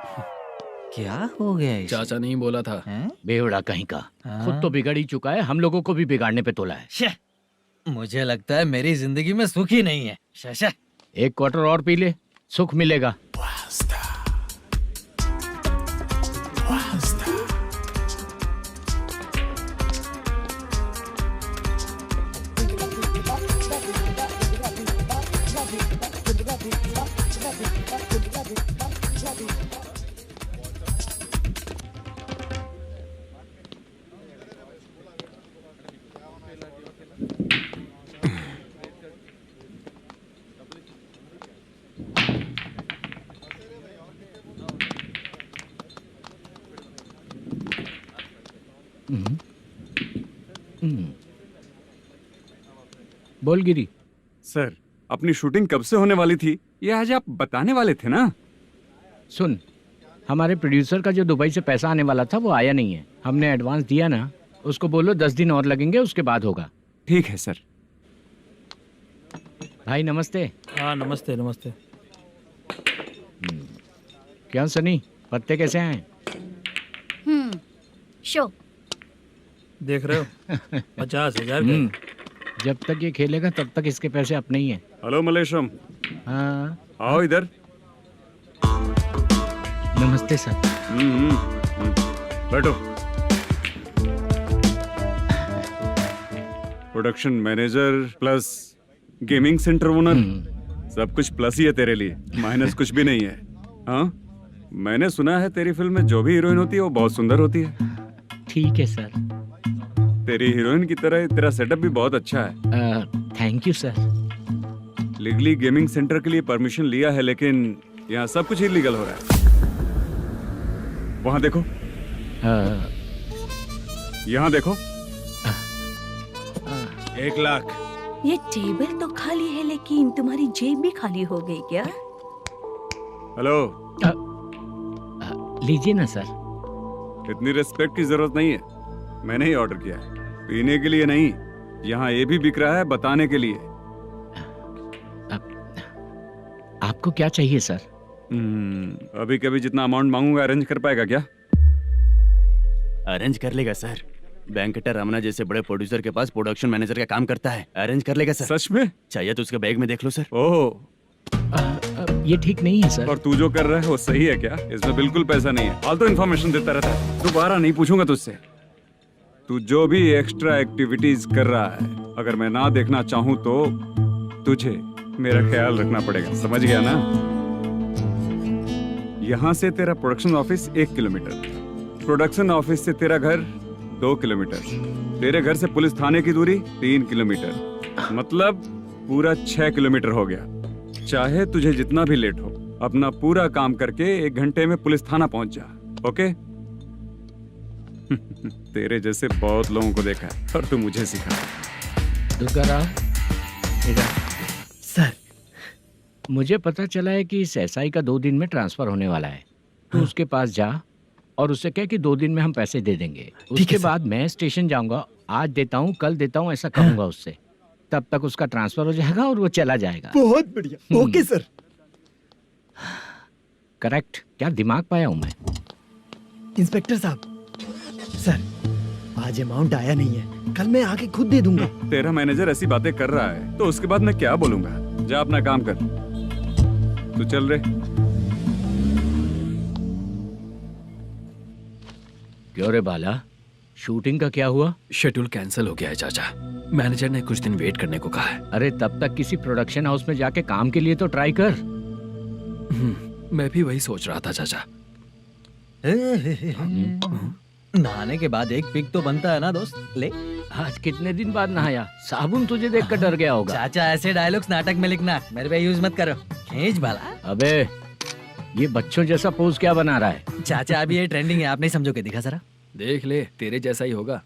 क्या हो गया इसे? चाचा नहीं बोला था। बेवड़ा कहीं का। खुद तो बिगड़ ही चुका है, हम लोगों को भी बिगाड़ने पे तोला है। मुझे लगता है मेरी जिंदगी में सुख ही नहीं है। शशा, 1 क्वार्टर और पी ले, सुख मिलेगा। बोल गिरी। सर, अपनी शूटिंग कब से होने वाली थी ये आज आप बताने वाले थे ना? सुन, हमारे प्रोड्यूसर का जो दुबई से पैसा आने वाला था वो आया नहीं है। हमने एडवांस दिया ना, उसको बोलो 10 दिन और लगेंगे, उसके बाद होगा। ठीक है सर। भाई नमस्ते। हाँ नमस्ते नमस्ते। क्या सनी, पत्ते कैसे आए? शो देख रहे हो 50,000 का। जब तक ये खेलेगा तब तक इसके पैसे अपने ही हैं। हेलो मलेशम। हाँ आओ इधर। नमस्ते सर। बैठो। Production manager plus gaming centre owner, सब कुछ प्लस ही है तेरे लिए, माइनस कुछ भी नहीं है। हाँ, मैंने सुना है तेरी फिल्म में जो भी हीरोइन होती है वो बहुत सुंदर होती है। ठीक है सर। तेरी हीरोइन की तरह तेरा सेटअप भी बहुत अच्छा है। Thank you sir. Legally gaming centre के लिए परमिशन लिया है, लेकिन यहाँ सब कुछ इलीगल हो रहा है। वहाँ देखो। यहाँ देखो। 1 लाख। ये टेबल तो खाली है लेकिन तुम्हारी जेब भी खाली हो गई क्या? हेलो। लीजिए ना सर। इतनी रिस्पेक्ट की जरूरत नहीं है, मैंने ही ऑर्डर किया है। पीने के लिए नहीं, यहाँ ये भी बिक रहा है बताने के लिए। आपको क्या चाहिए सर? अभी कभी जितना अमाउंट मांगूंगा अरेंज कर पाएगा क्या? अरेंज कर लेगा सर। वेंकटर रमना जैसे बड़े प्रोड्यूसर के पास प्रोडक्शन मैनेजर का काम करता है, अरेंज कर लेगा सर। सच में? चाहिए तो उसके बैग में देख लो सर। ओह, ये ठीक नहीं है सर। और तू जो कर रहा है वो सही है क्या? इसमें बिल्कुल पैसा नहीं है, फालतू इन्फॉर्मेशन देता रहता है। दोबारा नहीं पूछूंगा तुझसे। तू जो भी एक्स्ट्रा एक्टिविटीज कर रहा है, अगर मैं ना देखना चाहूँ तो तुझे मेरा ख्याल रखना पड़ेगा, समझ गया ना? यहाँ से तेरा production office 1 kilometre, production office से तेरा घर 2 किलोमीटर, तेरे घर से पुलिस थाने की दूरी 3 किलोमीटर, मतलब पूरा 6 किलोमीटर हो गया। चाहे तुझे जितना भी लेट हो, अपना पूरा काम करके 1 घंटे में पुलिस थाना पहुंच जा, ओके? तेरे जैसे बहुत लोगों को देखा है और तू मुझे सिखा। सर, मुझे पता चला है कि इस एसआई का 2 दिन में ट्रांसफर होने वाला है। तू उसके पास जा और उससे कह कि 2 दिन में हम पैसे दे देंगे। उसके बाद मैं स्टेशन जाऊंगा, आज देता हूँ कल देता हूँ ऐसा कहूंगा उससे। तब तक उसका ट्रांसफर हो जाएगा और वो चला जाएगा। बहुत बढ़िया। Okay sir. करेक्ट। क्या दिमाग पाया हूँ मैं। इंस्पेक्टर साहब, सर आज अमाउंट आया नहीं है, कल मैं आके खुद दे दूंगा। तेरा मैनेजर ऐसी बातें कर रहा है तो उसके बाद मैं क्या बोलूंगा। जा अपना काम कर। तू चल रे। क्यों रे बाला, शूटिंग का क्या हुआ? शेड्यूल कैंसिल हो गया है चाचा। मैनेजर ने कुछ दिन वेट करने को कहा है। अरे तब तक किसी प्रोडक्शन हाउस में जाके काम के लिए तो ट्राई कर। मैं भी वही सोच रहा था चाचा। नहाने के बाद एक पिक तो बनता है ना दोस्त। ले। आज कितने दिन बाद नहाया? साबुन तुझे देखकर डर गया होगा। चाचा ऐसे डायलॉग्स नाटक में लिखना, मेरे पे यूज मत करो। खींच बाला। अबे ये बच्चों जैसा पोज क्या बना रहा है? चाचा अभी ये ट्रेंडिंग है, आप नहीं समझोगे। दिखा जरा। देख ले, तेरे जैसा ही होगा।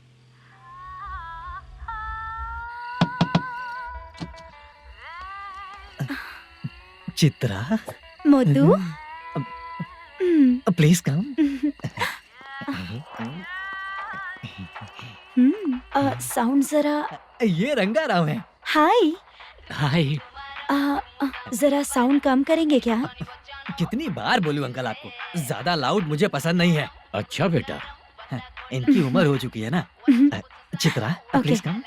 Chitra. Modu. Please come. Sound जरा। ये रंगा राव है। हाय। हाय। जरा साउंड कम करेंगे क्या? कितनी बार बोलूं अंकल आपको, ज्यादा लाउड मुझे पसंद नहीं है। अच्छा बेटा। इनकी उम्र हो चुकी है ना। Chitra please come.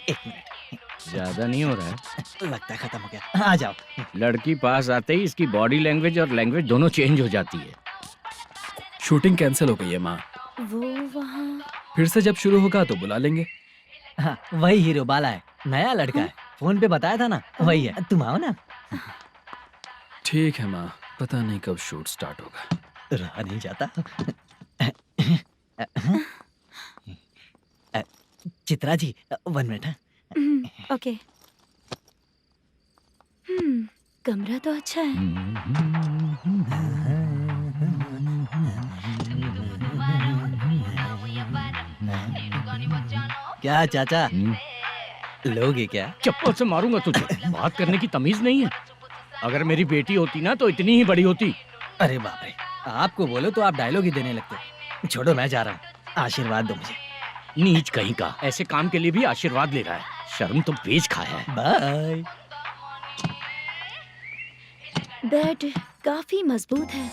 1 मिनट। ज्यादा नहीं हो रहा है? लगता है खत्म हो गया। आ जाओ। लड़की पास आते ही इसकी बॉडी लैंग्वेज और लैंग्वेज दोनों चेंज हो जाती है। शूटिंग कैंसिल हो गई है माँ। वो वहाँ। फिर से जब शुरू होगा तो बुला लेंगे। हाँ, वही हीरो बाला है, नया लड़का है। फोन पे बताया था ना, वही है। तुम आओ ना। ठीक है माँ, पता नहीं कब शूट स्टार्ट होगा। रहा नहीं जाता। चित्रा जी 1 मिनट। ओके। कमरा तो अच्छा है। क्या चाचा, लोगे क्या? चप्पल से मारूंगा तुझे। बात करने की तमीज नहीं है। अगर मेरी बेटी होती ना तो इतनी ही बड़ी होती। अरे बाप रे, आपको बोलो तो आप डायलॉग ही देने लगते। छोड़ो, मैं जा रहा हूँ। आशीर्वाद दो मुझे। नीच कहीं का, ऐसे काम के लिए भी आशीर्वाद ले रहा है। शर्म तो बेच खाया है। बाय। बेड काफी मजबूत है।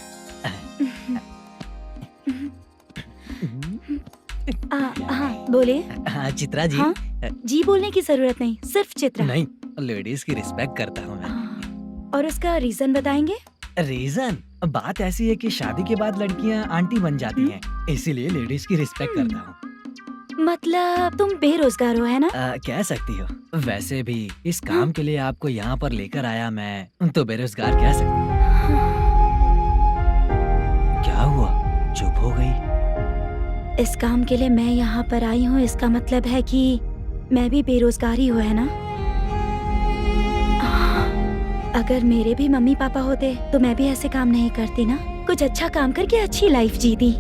हाँ बोलिए। हाँ चित्रा जी। हाँ? जी बोलने की जरूरत नहीं, सिर्फ चित्रा। नहीं, लेडीज की रिस्पेक्ट करता हूँ मैं। और उसका रीजन बताएंगे? रीजन बात ऐसी है कि शादी के बाद लड़कियाँ आंटी बन जाती हैं, इसीलिए लेडीज की रिस्पेक्ट करता हूँ। मतलब तुम बेरोजगार हो, है ना? कह सकती हो। वैसे भी इस काम के लिए आपको यहाँ पर लेकर आया मैं, तो बेरोजगार कह सकती हूँ। क्या हुआ, चुप हो गई? इस काम के लिए मैं यहाँ पर आई हूँ, इसका मतलब है कि मैं भी बेरोजगार ही हूँ, है ना? अगर मेरे भी मम्मी पापा होते तो मैं भी ऐसे काम नहीं करती ना। कुछ अच्छा काम करके अच्छी लाइफ जीती।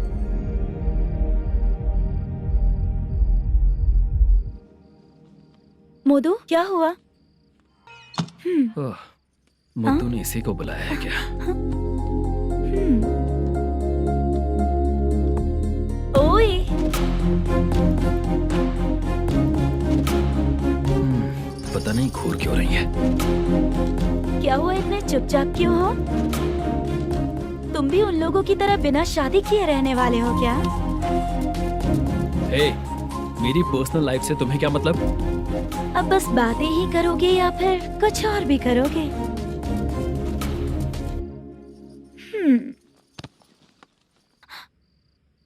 मोदू क्या हुआ? मुद्दू ने इसी को बुलाया है क्या? ओए। पता नहीं घूर क्यों रही है। क्या हुआ, इतने चुपचाप क्यों हो? तुम भी उन लोगों की तरह बिना शादी किए रहने वाले हो क्या? हे, मेरी पर्सनल लाइफ से तुम्हें क्या मतलब? अब बस बातें ही करोगे या फिर कुछ और भी करोगे?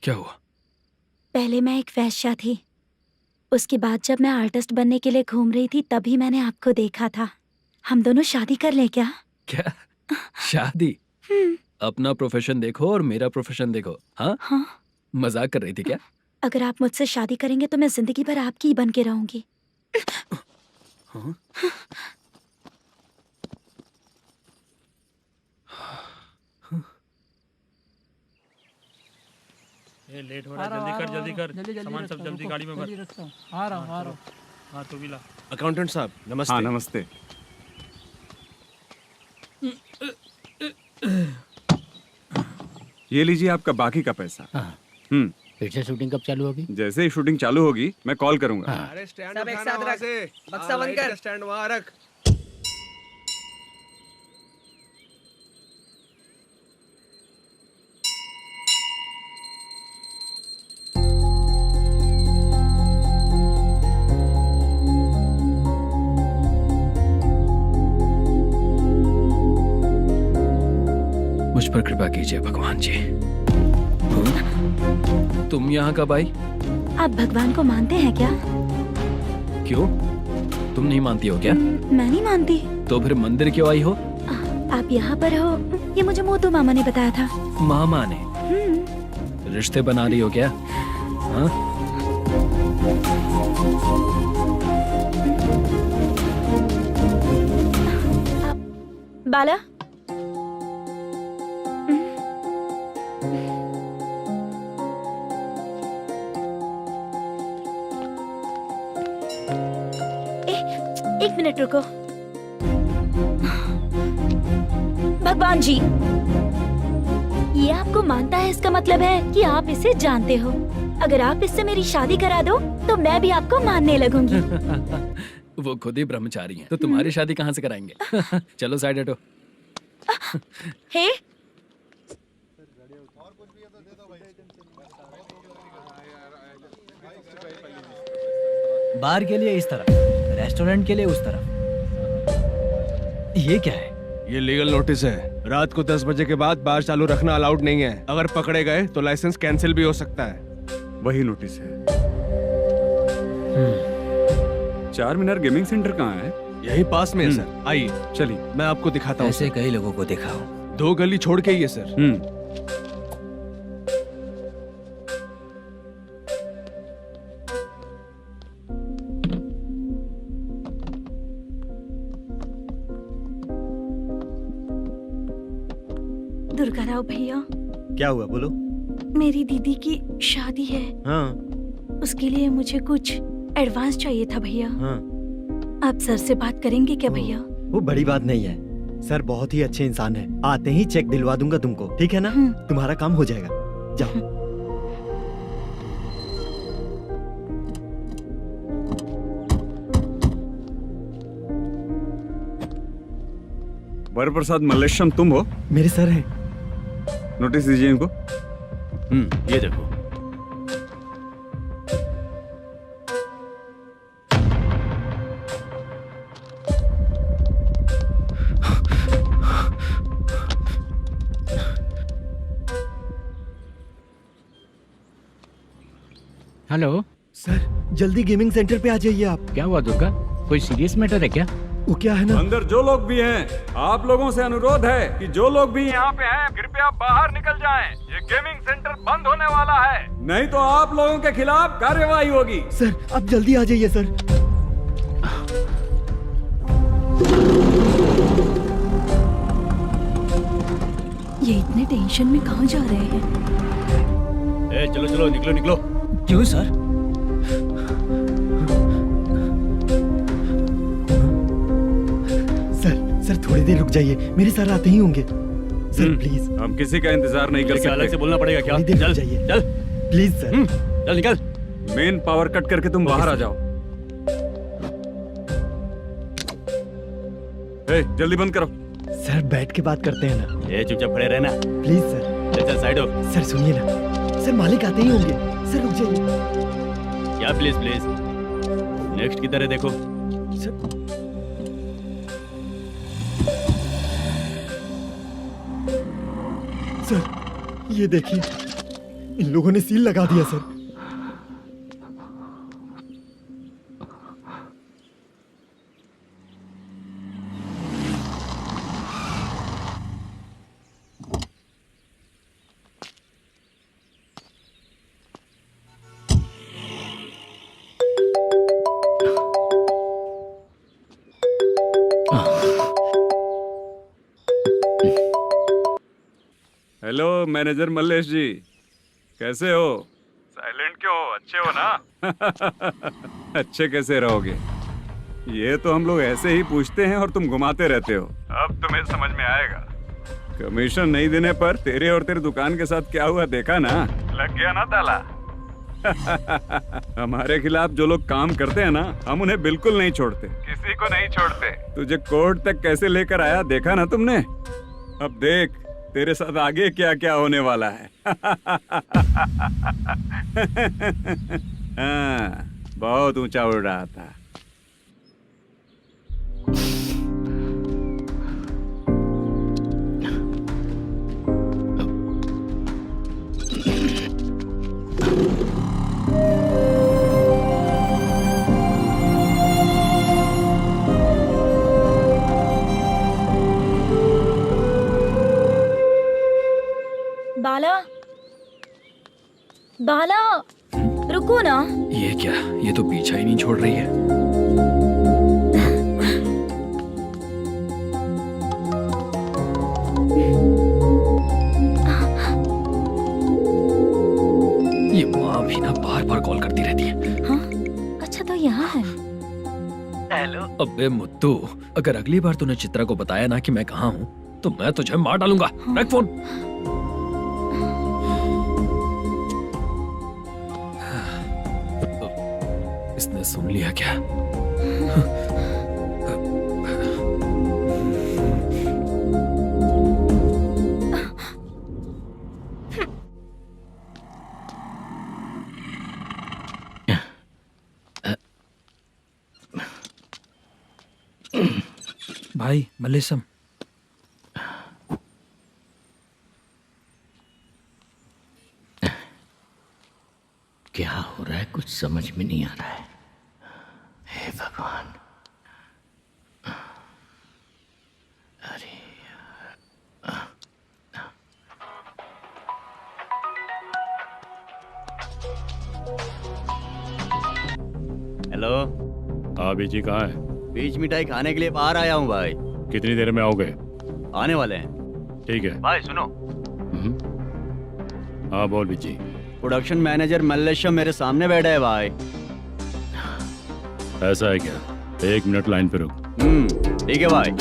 क्या हुआ? पहले मैं एक वेश्या थी, उसके बाद जब मैं आर्टिस्ट बनने के लिए घूम रही थी तभी मैंने आपको देखा था। हम दोनों शादी कर ले क्या? क्या शादी? अपना प्रोफेशन देखो और मेरा प्रोफेशन देखो। हाँ? हाँ? मजाक कर रही थी क्या? अगर आप मुझसे शादी करेंगे तो मैं जिंदगी भर आपकी ही बन के रहूंगी। हाँ? ये लेट हो रहा है, जल्दी कर। सामान सब जल्दी गाड़ी में भर। आ रहा हूँ। हाँ तू भी ला। अकाउंटेंट साहब नमस्ते। हाँ नमस्ते। ये लीजिए आपका बाकी का पैसा। फिर से शूटिंग कब चालू होगी? जैसे ही शूटिंग चालू होगी मैं कॉल करूंगा। अरे स्टैंड सब एक उठाना साथ वहाँ रख। से। बक्सा हाँ, बंद लाइट कर। का स्टैंड वहाँ रख। मुझ पर कृपा कीजिए भगवान जी। तुम यहाँ कब आई? आप भगवान को मानते हैं क्या? क्यों? तुम नहीं मानती हो क्या? मैं नहीं मानती। तो फिर मंदिर क्यों आई हो? आप यहाँ पर हो ये मुझे मोटू मामा ने बताया था। मामा ने? रिश्ते बना रही हो क्या? हाँ? बाला एक मिनट रुको। भगवान जी, ये आपको मानता है इसका मतलब है कि आप इसे जानते हो। अगर आप इससे मेरी शादी करा दो तो मैं भी आपको मानने लगूंगी। वो खुद ही ब्रह्मचारी हैं, तो तुम्हारी शादी कहाँ से कराएंगे? चलो साइड हटो। हे बार के लिए इस तरफ, रेस्टोरेंट के लिए उस तरफ। ये क्या है? ये लीगल नोटिस है। रात को 10 बजे के बाद बार चालू रखना अलाउड नहीं है। अगर पकड़े गए तो लाइसेंस कैंसिल भी हो सकता है। वही नोटिस है। चार मीनार गेमिंग सेंटर कहाँ है? यही पास में है सर। आइए चलिए मैं आपको दिखाता हूँ। ऐसे कई लोगों को देखा हो। 2 गली छोड़ के ही है सर। दुर्गा राव भैया, क्या हुआ बोलो। मेरी दीदी की शादी है। हाँ उसके लिए मुझे कुछ एडवांस चाहिए था भैया। हाँ आप सर से बात करेंगे क्या भैया? वो बड़ी बात नहीं है। सर बहुत ही अच्छे इंसान है। आते ही चेक दिलवा दूंगा तुमको, ठीक है ना? तुम्हारा काम हो जाएगा। जाओ। वरप्रसाद मल्लेश्वरम तुम हो? मेरे सर हैं। नोटिस दीजिए इनको। ये देखो। हेलो सर जल्दी गेमिंग सेंटर पे आ जाइए आप। क्या हुआ दुर्गा? कोई सीरियस मैटर है क्या? वो क्या है ना, अंदर जो लोग भी हैं, आप लोगों से अनुरोध है कि जो लोग भी यहाँ पे हैं कृपया बाहर निकल जाएं। ये गेमिंग सेंटर बंद होने वाला है, नहीं तो आप लोगों के खिलाफ कार्यवाही होगी। सर आप जल्दी आ जाइए सर। ये इतने टेंशन में कहाँ जा रहे हैं? चलो चलो निकलो निकलो। क्यों सर? सर थोड़ी देर रुक जाइए, मेरे सर आते ही होंगे। Sir please. हम किसी का इंतजार नहीं कर सकते। अलग से बोलना पड़ेगा क्या? थोड़ी देर रुक चल जाइए चल प्लीज सर। चल निकल। मेन पावर कट करके तुम बाहर आ जाओ। जल्दी बंद करो। सर बैठ के बात करते हैं ना। ये चुपचाप खड़े रहना। Please sir. चल साइड हो। सर सुनिए ना, सर मालिक आते ही होंगे। सर रुक जाइए। क्या प्लीज प्लीज? नेक्स्ट की तरह देखो। सर ये देखिए, इन लोगों ने सील लगा दिया सर। हेलो मैनेजर मल्लेश जी, कैसे हो? साइलेंट क्यों हो? अच्छे हो ना? अच्छे कैसे रहोगे? ये तो हम लोग ऐसे ही पूछते हैं और तुम घुमाते रहते हो। अब तुम्हें समझ में आएगा। कमीशन नहीं देने पर तेरे और तेरी दुकान के साथ क्या हुआ देखा ना? लग गया ना ताला। हमारे खिलाफ जो लोग काम करते हैं ना, हम उन्हें बिल्कुल नहीं छोड़ते, किसी को नहीं छोड़ते। तुझे कोर्ट तक कैसे लेकर आया देखा ना तुमने? अब देख तेरे साथ आगे क्या क्या होने वाला है। हाँ, बहुत ऊंचा उड़ रहा था। बाला, बाला, रुको ना। ये क्या? ये तो पीछा ही नहीं छोड़ रही है। ये माँ भी ना बार बार कॉल करती रहती है। हाँ? अच्छा तो यहाँ है। हेलो। अबे मुत्तू, अगर अगली बार तूने चित्रा को बताया ना कि मैं कहाँ हूँ तो मैं तुझे मार डालूंगा। रख फोन। इसने सुन लिया क्या? भाई मल्लेशम, क्या हो रहा है? कुछ समझ में नहीं आ रहा है। हे भगवान। अरे हेलो। हाँ बीजी कहाँ है? बीच मिठाई खाने के लिए बाहर आया हूँ भाई। कितनी देर में आओगे? आने वाले हैं। ठीक है भाई सुनो। हाँ बोल बीजी। प्रोडक्शन मैनेजर मल्लेशम मेरे सामने बैठा है भाई। ऐसा है क्या? 1 मिनट लाइन पे रुक। ठीक है भाई।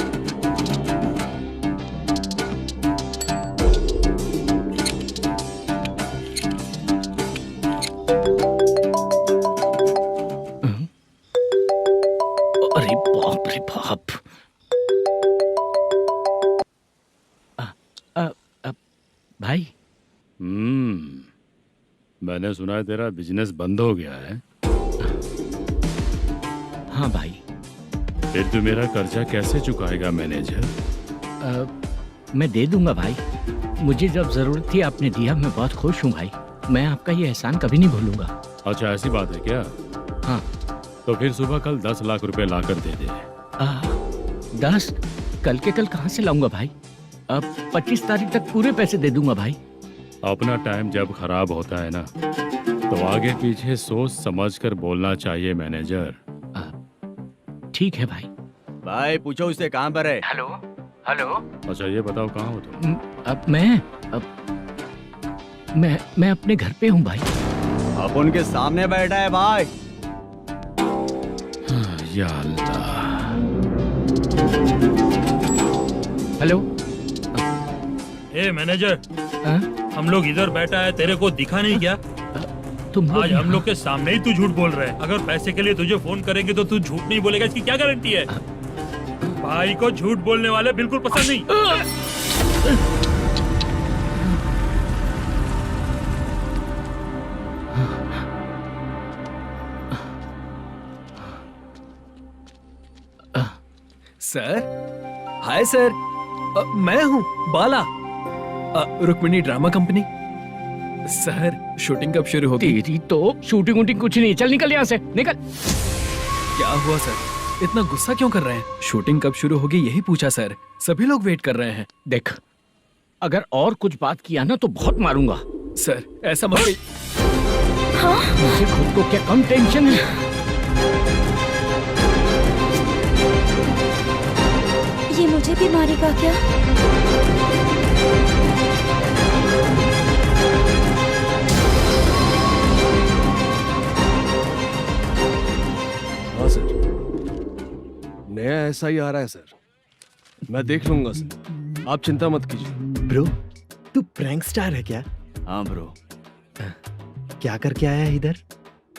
अरे बाप रे बाप। भाई। मैंने सुना है तेरा बिजनेस बंद हो गया है। हाँ भाई। फिर तू मेरा कर्जा कैसे चुकाएगा मैनेजर? मैं दे दूंगा भाई। मुझे जब जरूरत थी आपने दिया, मैं बहुत खुश हूँ भाई। मैं आपका ये एहसान कभी नहीं भूलूंगा। अच्छा ऐसी बात है क्या? हाँ। तो फिर सुबह कल 10 लाख रुपए लाकर दे दे। 10? कल के कल कहाँ से लाऊंगा भाई? अब 25 तारीख तक पूरे पैसे दे दूंगा भाई। अपना टाइम जब खराब होता है ना तो आगे पीछे सोच समझ कर बोलना चाहिए मैनेजर। ठीक है भाई। भाई पूछो उससे कहाँ पर है। Hello hello. अच्छा ये बताओ कहाँ हो तुम? अब मैं अपने घर पे हूँ भाई। अब उनके सामने बैठा है भाई। या अल्लाह। हेलो। ए मैनेजर, हम लोग इधर बैठा है, तेरे को दिखा नहीं क्या? तुम आज हम लोग के सामने ही तू झूठ बोल रहा है। अगर पैसे के लिए तुझे फोन करेंगे तो तू झूठ नहीं बोलेगा, इसकी क्या गारंटी है? भाई को झूठ बोलने वाले बिल्कुल पसंद नहीं। सर, हाय सर, मैं हूँ Bala, Rukmini drama company. Sir shooting कब शुरू होगी? तेरी तो शूटिंग वूटिंग कुछ नहीं। चल निकल यहाँ से, निकल। क्या हुआ सर? इतना गुस्सा क्यों कर रहे हैं? शूटिंग कब शुरू होगी यही पूछा सर। सभी लोग वेट कर रहे हैं। देख, अगर और कुछ बात किया ना तो बहुत मारूंगा। सर ऐसा मत। मुझे खुद को क्या कम टेंशन है? ये मुझे भी मारेगा क्या? हाँ सर, नया ऐसा ही आ रहा है सर। मैं देख लूंगा सर, आप चिंता मत कीजिए। ब्रो, तू प्रैंक स्टार है क्या? हाँ ब्रो। क्या करके आया है इधर?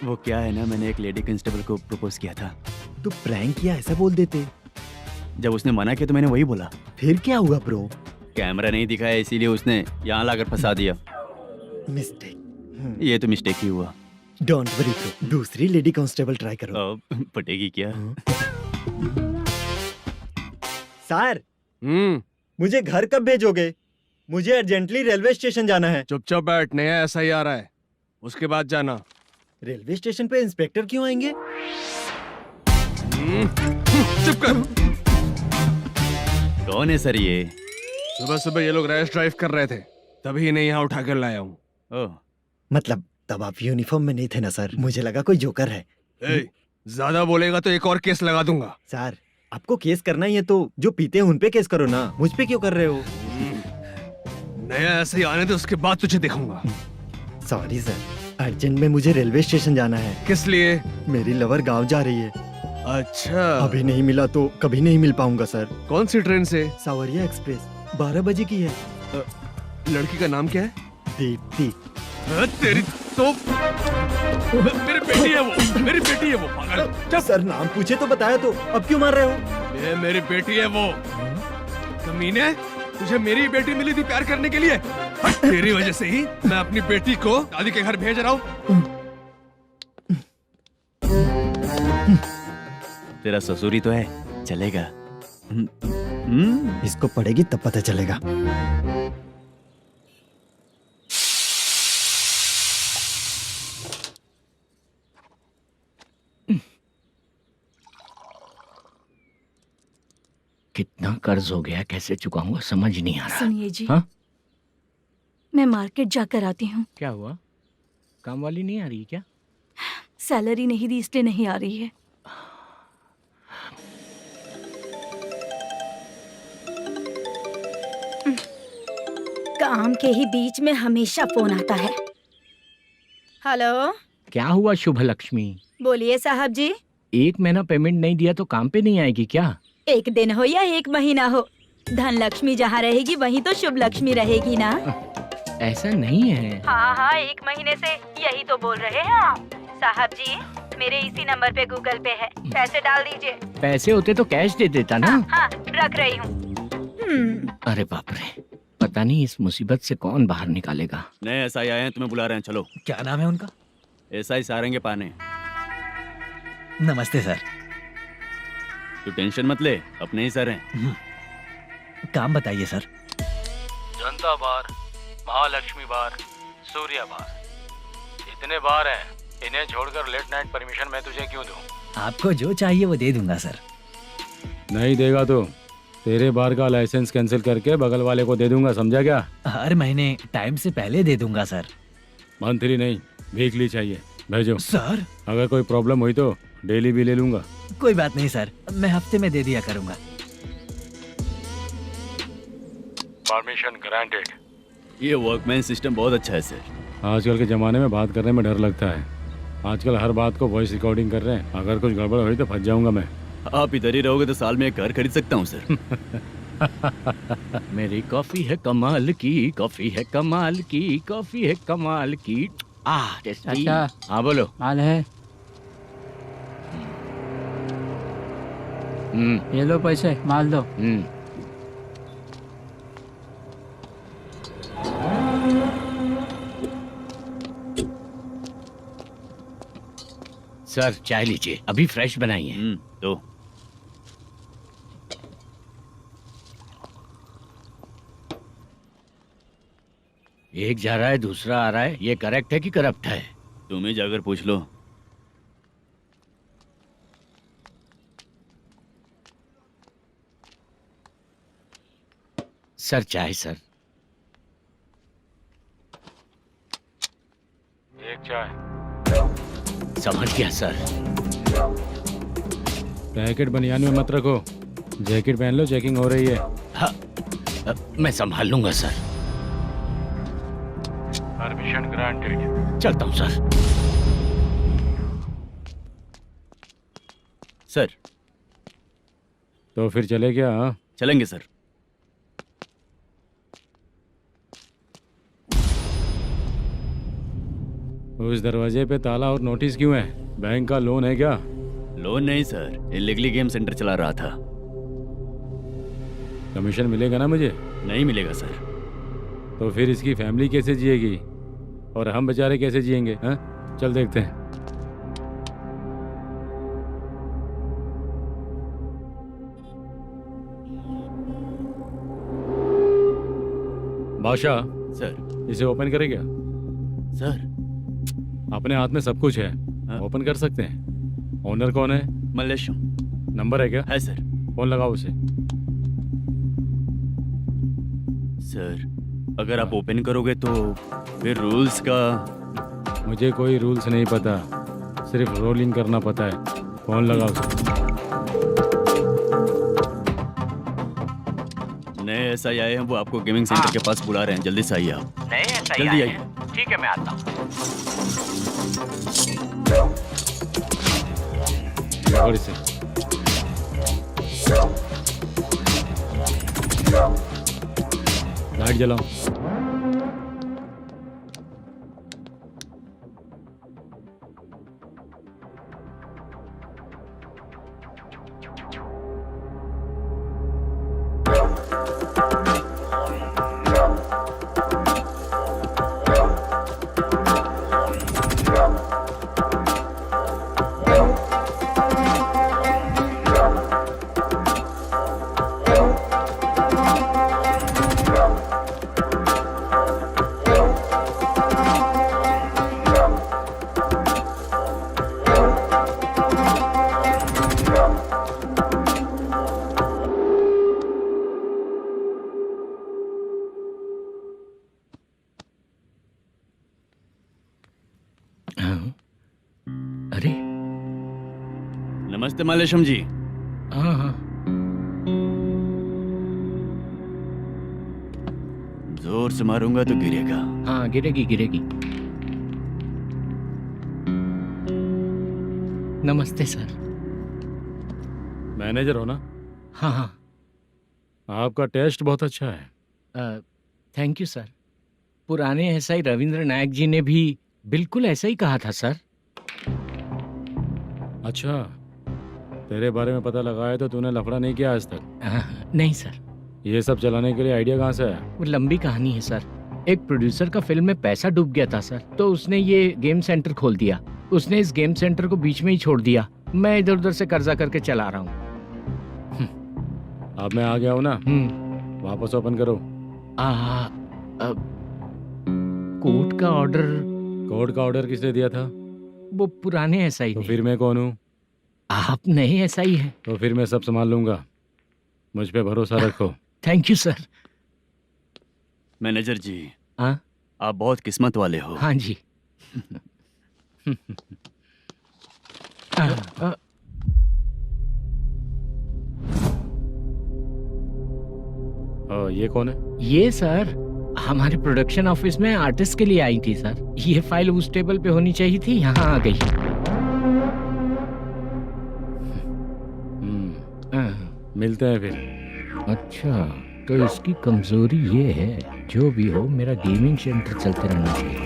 वो क्या है ना, मैंने एक लेडी कांस्टेबल को प्रपोज किया था। तू प्रैंक किया ऐसा बोल देते। जब उसने मना किया तो मैंने वही बोला। फिर क्या हुआ ब्रो? कैमरा नहीं दिखाया इसीलिए उसने यहाँ लाकर फंसा दिया। मिस्टेक। ये तो मिस्टेक ही हुआ। डोंट वरी ब्रो, दूसरी लेडी कांस्टेबल ट्राई करो। पटेगी क्या? सर, मुझे घर कब भेजोगे? मुझे अर्जेंटली रेलवे स्टेशन जाना है। चुपचाप बैठ, नया SI आ रहा है, उसके बाद जाना। रेलवे स्टेशन पे इंस्पेक्टर क्यों आएंगे? चुप कर। कौन है सर ये? सुबह सुबह ये लोग रैश ड्राइव कर रहे थे, तभी इन्हें यहाँ उठा कर लाया हूँ। मतलब तब आप यूनिफॉर्म में नहीं थे ना सर, मुझे लगा कोई जोकर है। ज्यादा बोलेगा तो एक और केस लगा दूंगा। सर, आपको केस करना ही है तो जो पीते हैं उन पे केस करो ना, मुझ पे क्यों कर रहे हो? नया ऐसे ही आने दो, उसके बाद तुझे देखूंगा। सॉरी सर, अर्जेंट में मुझे रेलवे स्टेशन जाना है। किस लिए? मेरी लवर गांव जा रही है। अच्छा, अभी नहीं मिला तो कभी नहीं मिल पाऊंगा सर। कौन सी ट्रेन से? सावरिया एक्सप्रेस, 12 बजे की है। लड़की का नाम क्या है? दीप्ति। तेरी तो मेरी बेटी है वो, मेरी बेटी है वो। पागल। सर, नाम पूछे तो बताया तो अब क्यों मार रहे हो? ये मेरी बेटी है वो। कमीने, तुझे मेरी बेटी मिली थी प्यार करने के लिए। तेरी वजह से ही मैं अपनी बेटी को दादी के घर भेज रहा हूँ। तेरा ससुरी तो है, चलेगा। इसको पढ़ेगी तब पता चलेगा। कितना कर्ज हो गया, कैसे चुकाऊंगा समझ नहीं आ रहा। सुनिए जी, हाँ? मैं मार्केट जाकर आती हूँ। क्या हुआ? काम वाली नहीं आ रही क्या? सैलरी नहीं दी इसलिए नहीं आ रही है। काम के ही बीच में हमेशा फोन आता है। हेलो, क्या हुआ शुभ लक्ष्मी? बोलिए साहब जी। 1 महीना पेमेंट नहीं दिया तो काम पे नहीं आएगी क्या? 1 दिन हो या 1 महीना हो, धन लक्ष्मी जहाँ रहेगी वहीं तो शुभ लक्ष्मी रहेगी ना। ऐसा नहीं है। हाँ, 1 महीने से यही तो बोल रहे हैं आप। साहब जी, मेरे इसी नंबर पे गूगल पे है, पैसे डाल दीजिए। पैसे होते तो कैश दे देता ना। हाँ, रख रही हूँ। अरे बाप रे, पता नहीं इस मुसीबत से कौन बाहर निकालेगा। नए SI आए हैं, तुम्हें बुला रहे हैं, चलो। क्या नाम है उनका? SI सारंगे पाने। नमस्ते सर। तू टेंशन मत ले, अपने ही सर हैं। काम बताइए सर। जनता बार, महालक्ष्मी बार, सूर्या बार, इतने बार हैं। इन्हें छोड़कर लेट नाइट परमिशन मैं तुझे क्यों दूं? आपको जो चाहिए वो दे दूंगा सर। नहीं देगा तो तेरे बार का लाइसेंस कैंसिल करके बगल वाले को दे दूंगा, समझा क्या? हर महीने टाइम से पहले दे दूंगा सर। मंथली नहीं, वीकली चाहिए, भेजो। सर, अगर कोई प्रॉब्लम हुई तो डेली भी ले लूंगा। कोई बात नहीं सर, मैं हफ्ते में दे दिया करूंगा। Permission granted. ये वर्कमैन सिस्टम बहुत अच्छा है सर। आजकल के जमाने में बात करने में डर लगता है। आजकल हर बात को वॉइस रिकॉर्डिंग कर रहे हैं। अगर कुछ गड़बड़ हुई तो फंस जाऊंगा मैं। आप इधर ही रहोगे तो साल में एक घर खरीद सकता हूँ सर। मेरी कॉफी है कमाल की, कॉफी है कमाल की, कॉफी है कमाल की। टेस्टी। अच्छा, हाँ बोलो। माल है? ये लो पैसे, माल दो। सर चाय लीजिए, अभी फ्रेश बनाई है। तो एक जा रहा है दूसरा आ रहा है, ये करेक्ट है कि करप्ट है? तुम ही जाकर पूछ लो। सर चाय सर। एक चाय। समझ गया सर। पैकेट बनियान में मत रखो, जैकेट पहन लो, चेकिंग हो रही है। हाँ, मैं संभाल लूंगा सर। Permission granted. चलता हूँ सर। सर तो फिर चले क्या? हाँ? चलेंगे सर। उस दरवाजे पे ताला और नोटिस क्यों है? बैंक का लोन है क्या? लोन नहीं सर, इलीगली गेम सेंटर चला रहा था। कमीशन मिलेगा ना मुझे? नहीं मिलेगा सर। तो फिर इसकी फैमिली कैसे जिएगी और हम बेचारे कैसे जिएंगे? हाँ, चल देखते हैं। बादशाह सर। इसे ओपन करे क्या? सर अपने हाथ में सब कुछ है, ओपन कर सकते हैं। ओनर कौन है? मल्लेशम। नंबर है क्या? है सर। फोन लगाओ उसे। सर अगर आप ओपन करोगे तो फिर रूल्स का। मुझे कोई रूल्स नहीं पता, सिर्फ रोलिंग करना पता है। फोन लगाओ उसे। नए एसआई आए हैं, वो आपको गेमिंग सेंटर के पास बुला रहे हैं। जल्दी से आइए आप। नए एसआई जल्दी आए आइए। हैं? ठीक है, मैं आता हूँ। पकड़ इसे। लाइट जलाओ। अरे नमस्ते मल्लेशम जी। हाँ हाँ, जोर से मारूंगा तो गिरेगा। हाँ गिरेगी गिरेगी। नमस्ते सर। मैनेजर हो ना? हाँ हाँ। आपका टेस्ट बहुत अच्छा है। Thank you sir. पुराने एसआई रविंद्र नायक जी ने भी बिल्कुल ऐसा ही कहा था सर। अच्छा, तेरे बारे में पता लगा है तो तूने लफड़ा नहीं किया आज तक? नहीं सर। ये सब चलाने के लिए आइडिया कहाँ से है? वो लंबी कहानी है सर। एक प्रोड्यूसर का फिल्म में पैसा डूब गया था सर, तो उसने ये गेम सेंटर खोल दिया। उसने इस गेम सेंटर को बीच में ही छोड़ दिया। मैं इधर उधर से कर्जा करके चला रहा हूँ। अब मैं आ गया हूँ ना, वापस ओपन करो। कोर्ट का ऑर्डर। कोर्ट का ऑर्डर किसने दिया था? वो पुराने एसआई तो फिर मैं कौन हूँ? आप नए एसआई हैं। तो फिर मैं सब संभाल लूंगा, मुझ पे भरोसा रखो। Thank you sir. मैनेजर जी, हाँ आप बहुत किस्मत वाले हो। हाँ जी। ये कौन है? ये सर हमारे प्रोडक्शन ऑफिस में आर्टिस्ट के लिए आई थी सर। ये फाइल उस टेबल पे होनी चाहिए थी, यहाँ आ गई। मिलते हैं फिर। अच्छा, तो इसकी कमजोरी ये है। जो भी हो, मेरा गेमिंग सेंटर चलते रहना चाहिए।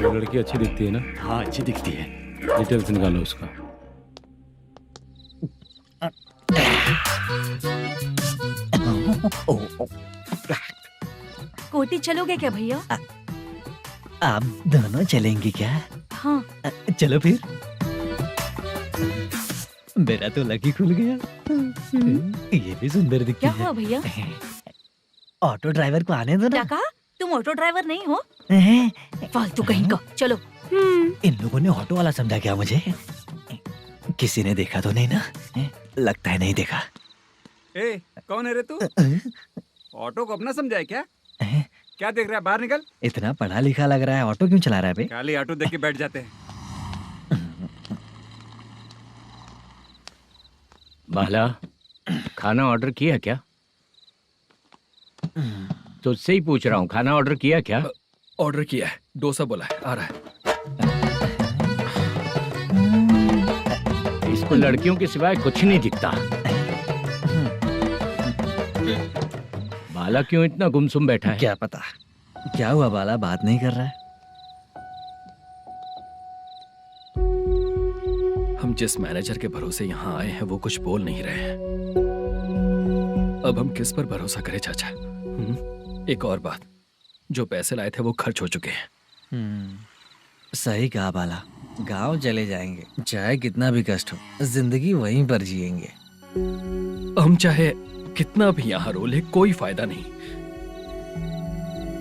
वो लड़की अच्छी दिखती है ना? हाँ अच्छी दिखती है। डिटेल्स निकालो उसका। कोटी चलोगे क्या भैया? आप दोनों चलेंगे क्या? हाँ। चलो फिर। मेरा तो लकी खुल गया। ये भी सुंदर दिखती क्या है। हुआ भैया? ऑटो ड्राइवर को आने दो क्या ना। कहा? तुम ऑटो ड्राइवर नहीं हो? फालतू कहीं का। चलो। इन लोगों ने ऑटो वाला समझा क्या मुझे? किसी ने देखा तो नहीं ना? लगता है नहीं देखा। ए, कौन है रे तू? ऑटो को अपना समझा है क्या? क्या देख रहा है? बाहर निकल। इतना पढ़ा लिखा लग रहा है, ऑटो क्यों चला रहा है बे? खाली ऑटो देख के बैठ जाते हैं। बाला, खाना ऑर्डर किया क्या? तुझसे ही पूछ रहा हूँ, खाना ऑर्डर किया क्या? ऑर्डर किया है, डोसा बोला है, आ रहा है। इसको लड़कियों के सिवाय कुछ नहीं दिखता। बाला क्यों इतना गुमसुम बैठा है? क्या पता क्या हुआ, बाला बात नहीं कर रहा है? हम जिस मैनेजर के भरोसे यहाँ आए हैं वो कुछ बोल नहीं रहे हैं। अब हम किस पर भरोसा करें चाचा? एक और बात, जो पैसे लाए थे वो खर्च हो चुके हैं। सही कहा बाला, गांव चले जाएंगे, चाहे कितना भी कष्ट हो, जिंदगी वहीं पर जिएंगे। हम चाहे कितना भी यहाँ रो ले, कोई फायदा नहीं।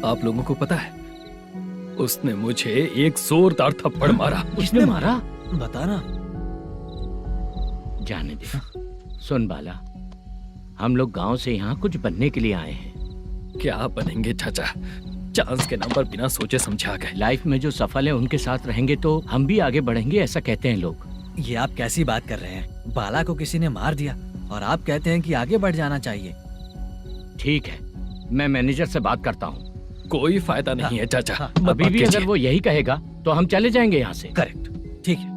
आप लोगों को पता है, उसने मुझे एक जोरदार थप्पड़ मारा। किसने मारा? बताना। जाने दे। सुन बाला, हम लोग गांव से यहाँ कुछ बनने के लिए आए हैं। क्या बनेंगे चाचा? चांस के नाम पर बिना सोचे समझे आ गए। लाइफ में जो सफल है उनके साथ रहेंगे तो हम भी आगे बढ़ेंगे, ऐसा कहते हैं लोग। ये आप कैसी बात कर रहे हैं? बाला को किसी ने मार दिया और आप कहते हैं कि आगे बढ़ जाना चाहिए। ठीक है, मैं मैनेजर से बात करता हूँ। कोई फायदा नहीं है चाचा। अभी भी अगर वो यही कहेगा तो हम चले जाएंगे यहाँ से। करेक्ट, ठीक है।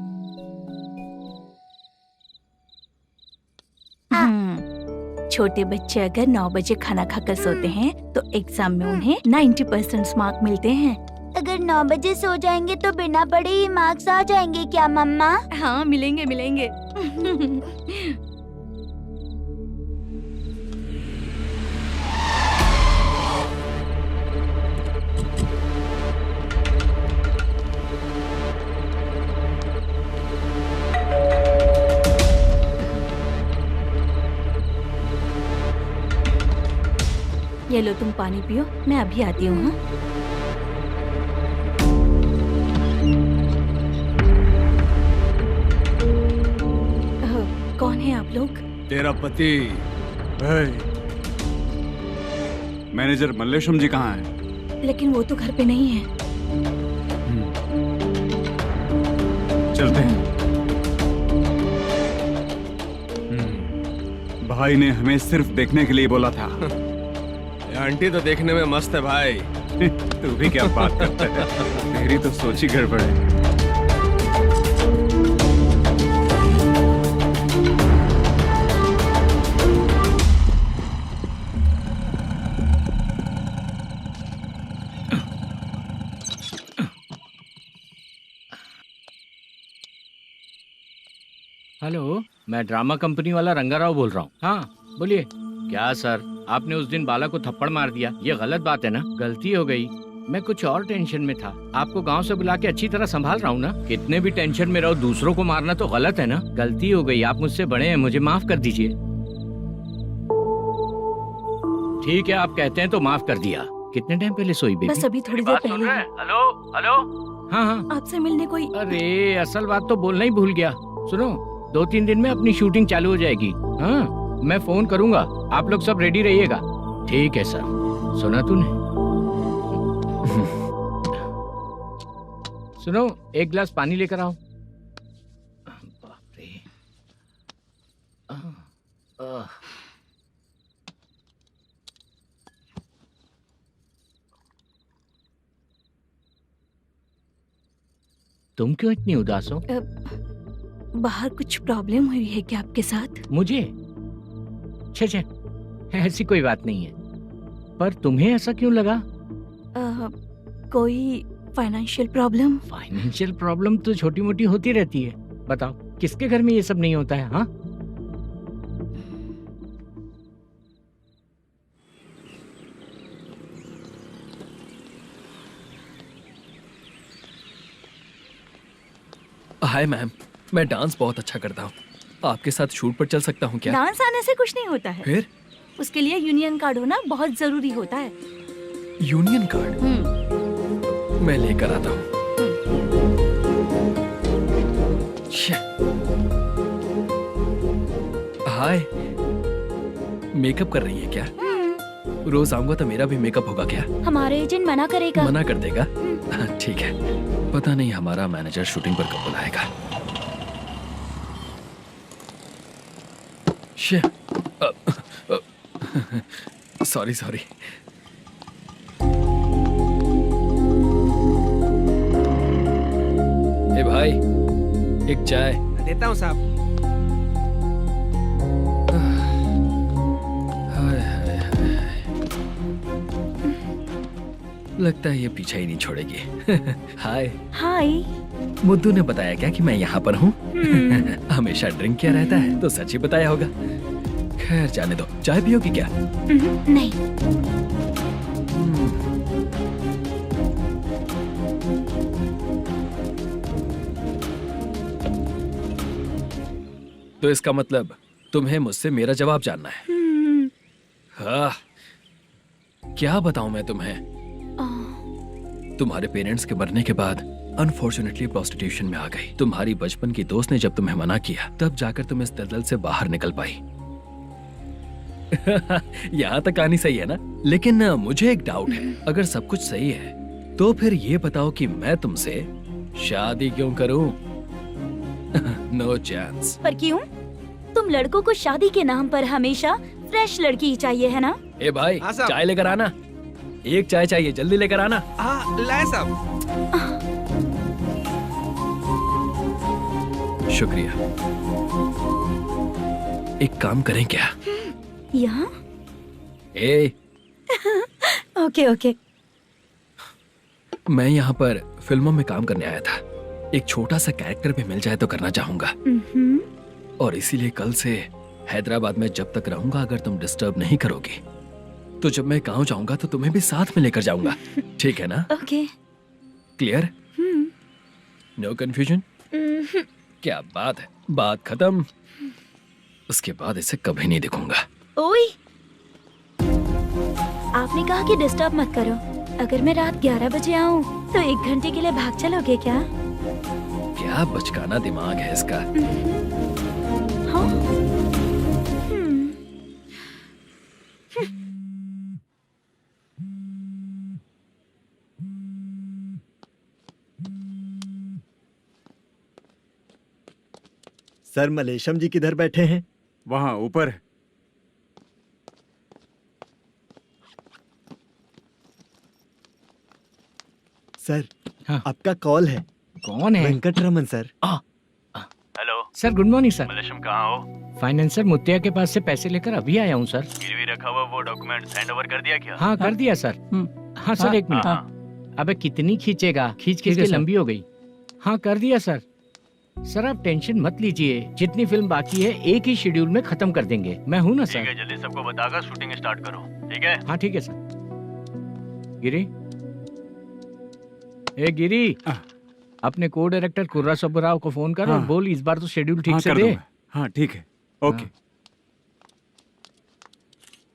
छोटे बच्चे अगर 9 बजे खाना खाकर सोते हैं तो एग्जाम में उन्हें 90% मार्क मिलते हैं। अगर 9 बजे सो जाएंगे तो बिना पढ़े ही मार्क्स आ जाएंगे क्या मम्मा? हाँ, मिलेंगे मिलेंगे। ये लो, तुम पानी पियो, मैं अभी आती हूँ। हाँ, कौन है आप लोग? तेरा पति। मैनेजर मल्लेशम जी कहाँ हैं? लेकिन वो तो घर पे नहीं है। चलते हैं। भाई ने हमें सिर्फ देखने के लिए बोला था। आंटी तो देखने में मस्त है भाई। तू भी क्या बात करता है? तेरी तो सोच ही गड़बड़ है। हेलो, मैं ड्रामा कंपनी वाला रंगाराव बोल रहा हूँ। हाँ बोलिए। क्या सर, आपने उस दिन बाला को थप्पड़ मार दिया, ये गलत बात है ना? गलती हो गई, मैं कुछ और टेंशन में था। आपको गांव से बुला के अच्छी तरह संभाल रहा हूँ ना। कितने भी टेंशन में रहो, दूसरों को मारना तो गलत है ना। गलती हो गई, आप मुझसे बड़े हैं, मुझे माफ कर दीजिए। ठीक है, आप कहते हैं तो माफ कर दिया। कितने टाइम पहले सोई बेबी? बस अभी थोड़ी देर पहले। Hello hello. हाँ हाँ, आपसे मिलने कोई। अरे असल बात तो बोलना ही भूल गया। सुनो, 2-3 दिन में अपनी शूटिंग चालू हो जाएगी। हाँ, मैं फोन करूंगा, आप लोग सब रेडी रहिएगा। ठीक है सर। सुना तूने? सुनो, एक गिलास पानी लेकर आओ। बाप रे। तुम क्यों इतनी उदास हो? बाहर कुछ प्रॉब्लम हुई है क्या आपके साथ? मुझे? छे, ऐसी कोई बात नहीं है। पर तुम्हें ऐसा क्यों लगा? कोई फाइनेंशियल प्रॉब्लम? फाइनेंशियल प्रॉब्लम तो छोटी मोटी होती रहती है। बताओ, किसके घर में ये सब नहीं होता है? हाँ, हाय मैम, मैं डांस बहुत अच्छा करता हूँ। आपके साथ शूट पर चल सकता हूँ क्या? डांस आने से कुछ नहीं होता है। फिर? उसके लिए यूनियन कार्ड होना बहुत जरूरी होता है। Union card? मैं लेकर आता हूँ। हाय, मेकअप कर रही है क्या? रोज आऊंगा तो मेरा भी मेकअप होगा क्या? हमारे एजेंट मना करेगा। मना कर देगा? ठीक है, पता नहीं हमारा मैनेजर शूटिंग पर कब बुलाएगा। सॉरी। ए भाई, एक चाय। देता हूँ साहब। लगता है ये पीछा ही नहीं छोड़ेगी। हाय। हाय। मुद्दू ने बताया क्या कि मैं यहाँ पर हूँ? हमेशा ड्रिंक किया रहता है तो सच ही बताया होगा। खैर जाने दो, चाय पियोगी क्या? नहीं। तो इसका मतलब तुम्हें मुझसे मेरा जवाब जानना है? हाँ, क्या बताऊं मैं तुम्हें? तुम्हारे पेरेंट्स के मरने के बाद अनफॉर्चुनेटली प्रोस्टिट्यूशन में आ गई। तुम्हारी बचपन की दोस्त ने जब तुम्हें मना किया तब जाकर तुम इस दलदल से बाहर निकल पाई। यहाँ तक कहानी सही है ना? लेकिन मुझे एक डाउट है, अगर सब कुछ सही है तो फिर ये बताओ कि मैं तुमसे शादी क्यों करूं? No chance. पर क्यों? तुम लड़कों को शादी के नाम पर हमेशा फ्रेश लड़की ही चाहिए है ना? ए भाई, चाय लेकर आना। एक चाय चाहिए, जल्दी लेकर आना। लाए साहब। शुक्रिया। एक काम करें क्या? यहाँ? ए, ओके ओके। मैं यहाँ पर फिल्मों में काम करने आया था। एक छोटा सा कैरेक्टर भी मिल जाए तो करना चाहूंगा। और इसीलिए कल से हैदराबाद में जब तक रहूंगा, अगर तुम डिस्टर्ब नहीं करोगी तो जब मैं गांव जाऊंगा तो तुम्हें भी साथ में लेकर जाऊंगा। ठीक है ना? ओके। क्लियर? No confusion? क्या बात है, बात खत्म। उसके बाद इसे कभी नहीं दिखूंगा। ओए, आपने कहा कि डिस्टर्ब मत करो। अगर मैं रात 11 बजे आऊँ तो 1 घंटे के लिए भाग चलोगे क्या? क्या बचकाना दिमाग है इसका। हाँ? सर, मलेशम जी किधर बैठे हैं? वहाँ ऊपर है। सर, हाँ। आपका कॉल है। कौन है? Venkataraman sir. Hello sir, good morning sir. Malesham कहाँ हो? फाइनेंसर मुत्तिया के पास से पैसे लेकर अभी आया हूँ सर। गिरवी रखा हुआ वो डॉक्यूमेंट हैंड ओवर कर दिया क्या? हाँ, कर दिया सर। हाँ सर, एक मिनट। अबे कितनी खींचेगा, खींच खींच के लंबी हो गई। हाँ, कर दिया सर। सर आप टेंशन मत लीजिए, जितनी फिल्म बाकी है एक ही शेड्यूल में खत्म कर देंगे। मैं हूँ ना सर। ठीक है, जल्दी सबको बताकर शूटिंग स्टार्ट करो। ठीक है? हाँ ठीक है सर। गिरी, ए गिरी, अपने को डायरेक्टर कुर्रा सुब्बराव को फोन कर और बोल इस बार तो शेड्यूल ठीक से दे। हाँ ठीक है, ओके।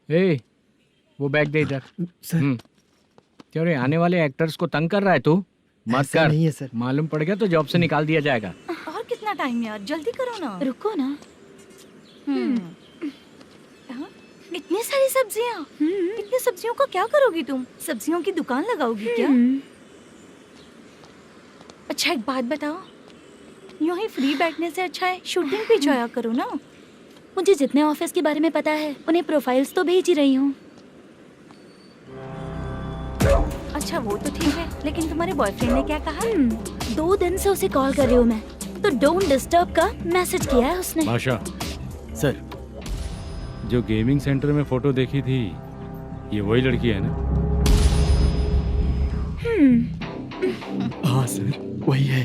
ए, वो बैग दे इधर। सर। क्यों रे, आने वाले एक्टर्स को तंग कर रहा है तू? मत ऐसा कर। नहीं है सर। मालूम पड़ गया तो जॉब से निकाल दिया जाएगा। और कितना टाइम यार, जल्दी करो ना। रुको ना। इतनी सारी सब्जियाँ, इतनी सब्जियों को क्या करोगी तुम? सब्जियों की दुकान लगाओगी क्या? अच्छा एक बात बताओ, यूं ही फ्री बैठने से अच्छा है शूटिंग भी जाया करो ना। मुझे जितने ऑफिस के बारे में पता है उन्हें प्रोफाइल्स तो भेज ही रही हूँ। अच्छा वो तो ठीक है, लेकिन तुम्हारे बॉयफ्रेंड ने क्या कहा? 2 दिन से उसे कॉल कर रही हूँ मैं, तो डोंट डिस्टर्ब का मैसेज किया है उसने। माशा, सर, जो गेमिंग सेंटर में फोटो देखी थी, ये वही लड़की है ना? हाँ सर, वही है।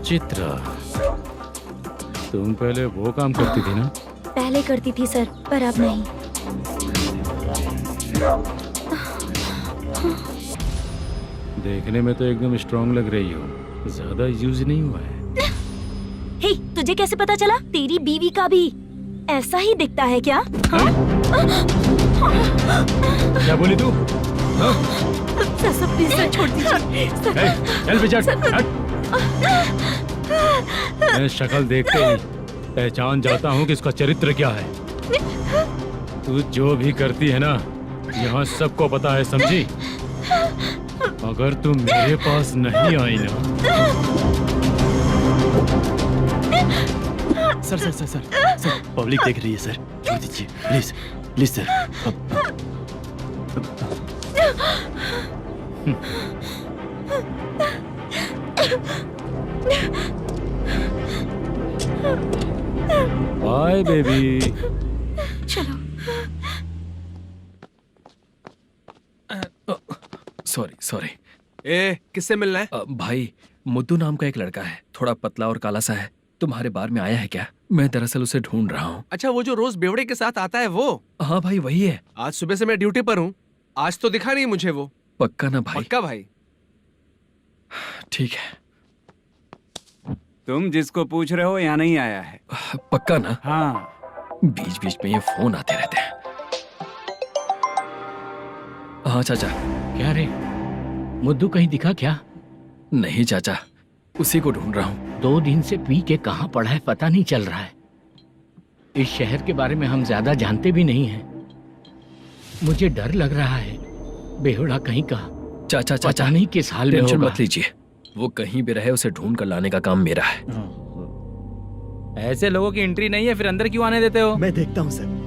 चित्रा, तुम पहले वो काम करती थी ना? पहले करती थी सर, पर अब नहीं। देखने में तो एकदम स्ट्रांग लग रही हो, ज्यादा यूज नहीं हुआ है। हे, तुझे कैसे पता चला? तेरी बीवी का भी ऐसा ही दिखता है क्या? हाँ? क्या बोली तू? सर प्लीज सर, छोड़ दीजिए। चल बिचट, हट। मैं शक्ल देखते ही पहचान जाता हूँ कि इसका चरित्र क्या है। तू जो भी करती है ना, यहाँ सबको पता है, समझी? अगर तू मेरे पास नहीं आई ना। Sir sir sir sir sir, public देख रही है सर, छोड़ दीजिए please please sir. Bye baby. चलो। Sorry sorry. ए, किससे मिलना है? भाई मुद्दू नाम का एक लड़का है, थोड़ा पतला और काला सा है, तुम्हारे बार में आया है क्या? मैं दरअसल उसे ढूंढ रहा हूँ। अच्छा, वो जो रोज बेवड़े के साथ आता है वो? हाँ भाई वही है। आज सुबह से मैं ड्यूटी पर हूँ, आज तो दिखा नहीं मुझे वो। पक्का ना भाई? पक्का भाई। ठीक है। तुम जिसको पूछ रहे हो यहाँ नहीं आया है? पक्का ना? हाँ। बीच बीच में ये फोन आते रहते हैं। हाँ चाचा। क्या रे, मुद्दू कहीं दिखा क्या? नहीं चाचा, उसी को ढूंढ रहा हूँ। 2 दिन से पी के कहाँ पड़ा है पता नहीं चल रहा है। इस शहर के बारे में हम ज्यादा जानते भी नहीं हैं। मुझे डर लग रहा है, बेहुड़ा कहीं का। चाचा चाचा पता नहीं किस हाल में टेंशन होगा। मत लीजिए, वो कहीं भी रहे उसे ढूंढ कर लाने का काम मेरा है। ऐसे लोगों की एंट्री नहीं है, फिर अंदर क्यों आने देते हो? मैं देखता हूँ सर।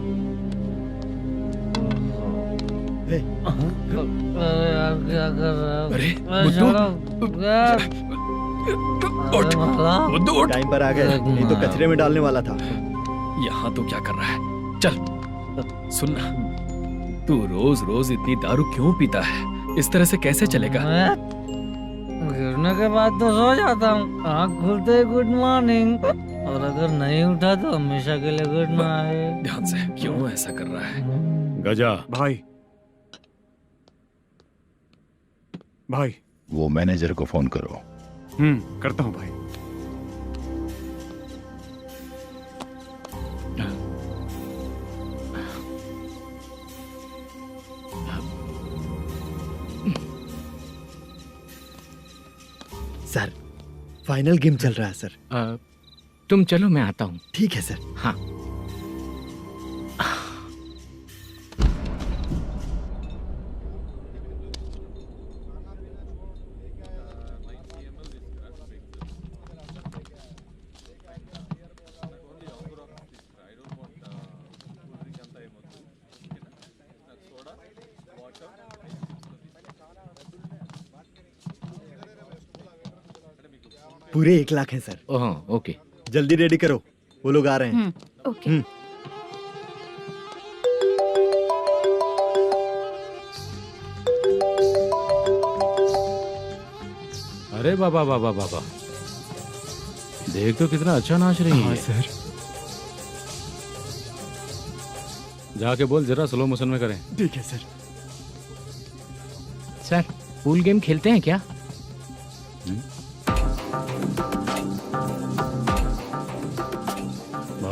अरे मुद्दू टाइम पर आ गए, नहीं तो कचरे में डालने वाला था। यहाँ तो क्या कर रहा है? चल सुनना, तू रोज रोज इतनी दारू क्यों पीता है? इस तरह से कैसे चलेगा? गिरने के बाद तो सो जाता हूँ, आँख खुलते ही गुड मॉर्निंग, और अगर नहीं उठा तो हमेशा के लिए गुड नाइट। ध्यान से, क्यों ऐसा कर रहा है? गजा भाई। भाई वो मैनेजर को फोन करो। करता हूँ भाई। सर फाइनल गेम चल रहा है सर। तुम चलो, मैं आता हूँ। ठीक है सर। हाँ। पूरे 1 लाख हैं सर। Oh okay. जल्दी रेडी करो, वो लोग आ रहे हैं। ओके। अरे बाबा बाबा बाबा, देख तो कितना अच्छा नाच रही है। सर। जाके बोल जरा स्लो मोशन में करें। ठीक है सर। सर पूल गेम खेलते हैं क्या?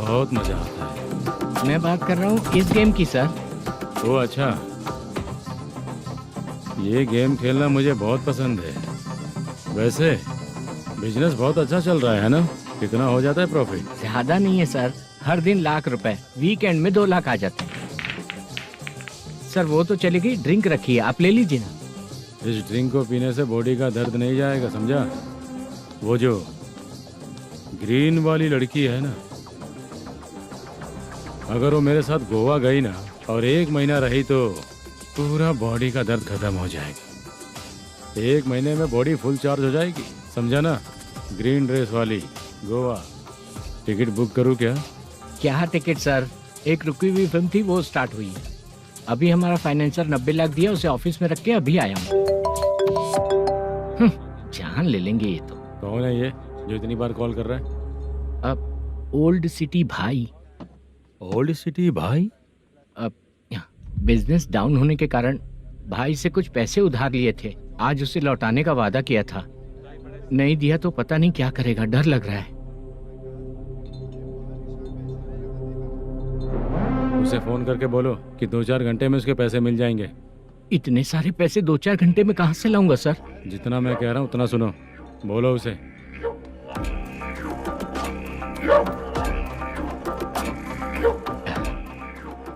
बहुत मजा आता है। मैं बात कर रहा हूँ इस गेम की सर। ओ अच्छा, ये गेम खेलना मुझे बहुत पसंद है। वैसे बिजनेस बहुत अच्छा चल रहा है ना? कितना हो जाता है प्रॉफिट? ज्यादा नहीं है सर, हर दिन लाख रुपए, वीकेंड में 2 लाख आ जाते हैं। सर वो तो चलेगी, ड्रिंक रखी है, आप ले लीजिए ना। इस ड्रिंक को पीने से बॉडी का दर्द नहीं जाएगा, समझा? वो जो ग्रीन वाली लड़की है ना, अगर वो मेरे साथ गोवा गई ना और 1 महीना रही तो पूरा बॉडी का दर्द खत्म हो जाएगा। 1 महीने में बॉडी फुल चार्ज हो जाएगी, समझा ना? ग्रीन ड्रेस वाली गोवा। टिकट बुक करूँ क्या? क्या टिकट सर, एक रुकी हुई फिल्म थी वो स्टार्ट हुई है। अभी हमारा फाइनेंसर 90 लाख दिया, उसे ऑफिस में रख के अभी आया हूँ। जान ले लेंगे ये तो। कौन है ये जो इतनी बार कॉल कर रहा है? अब ओल्ड सिटी भाई। ओल्ड सिटी भाई? अब बिजनेस डाउन होने के कारण भाई से कुछ पैसे उधार लिए थे, आज उसे लौटाने का वादा किया था। नहीं दिया तो पता नहीं क्या करेगा, डर लग रहा है। उसे फोन करके बोलो कि 2-4 घंटे में उसके पैसे मिल जाएंगे। इतने सारे पैसे 2-4 घंटे में कहाँ से लाऊंगा सर? जितना मैं कह रहा हूँ उतना सुनो, बोलो उसे।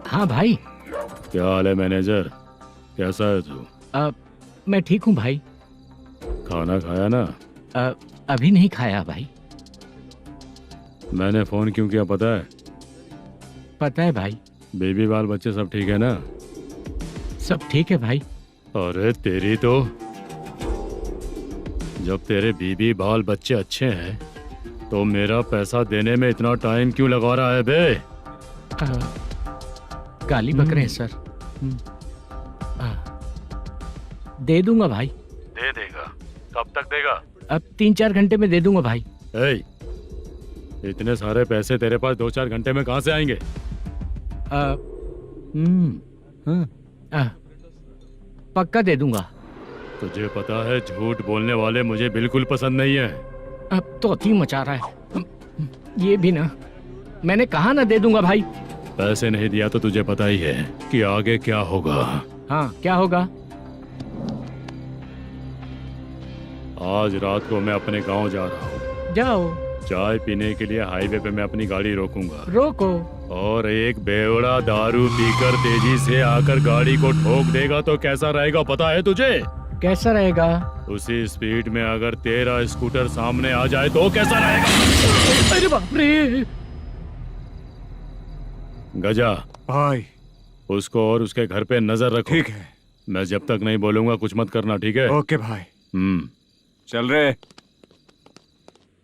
हाँ भाई। क्या हाल है मैनेजर, कैसा है तू? मैं ठीक हूँ भाई। खाना खाया ना? अभी नहीं खाया भाई। मैंने फोन क्यों किया पता है? पता है भाई। बेबी बाल बच्चे सब ठीक है ना? सब ठीक है भाई। अरे तेरी तो जब तेरे बीबी बाल बच्चे अच्छे हैं तो मेरा पैसा देने में इतना टाइम क्यों लगा रहा है बे? गाली बक रहे हैं सर। दे दूंगा भाई। दे देगा? कब तक देगा? अब 3-4 घंटे में दे दूंगा भाई। ए, इतने सारे पैसे तेरे पास 2-4 घंटे में कहाँ से आएंगे? पक्का दे दूंगा। तुझे पता है झूठ बोलने वाले मुझे बिल्कुल पसंद नहीं है। अब तो अति मचा रहा है ये भी ना। मैंने कहा ना दे दूंगा भाई। पैसे नहीं दिया तो तुझे पता ही है कि आगे क्या होगा। हाँ क्या होगा? आज रात को मैं अपने गांव जा रहा हूँ। जाओ। चाय पीने के लिए हाईवे पे मैं अपनी गाड़ी रोकूंगा। रोको। और एक बेवड़ा दारू पीकर तेजी से आकर गाड़ी को ठोक देगा तो कैसा रहेगा पता है तुझे? कैसा रहेगा? उसी स्पीड में अगर तेरा स्कूटर सामने आ जाए तो कैसा रहेगा? अरे बाप रे। गजा भाई, उसको और उसके घर पे नजर रखो। ठीक है। मैं जब तक नहीं बोलूंगा कुछ मत करना, ठीक है? ओके भाई। चल रहे।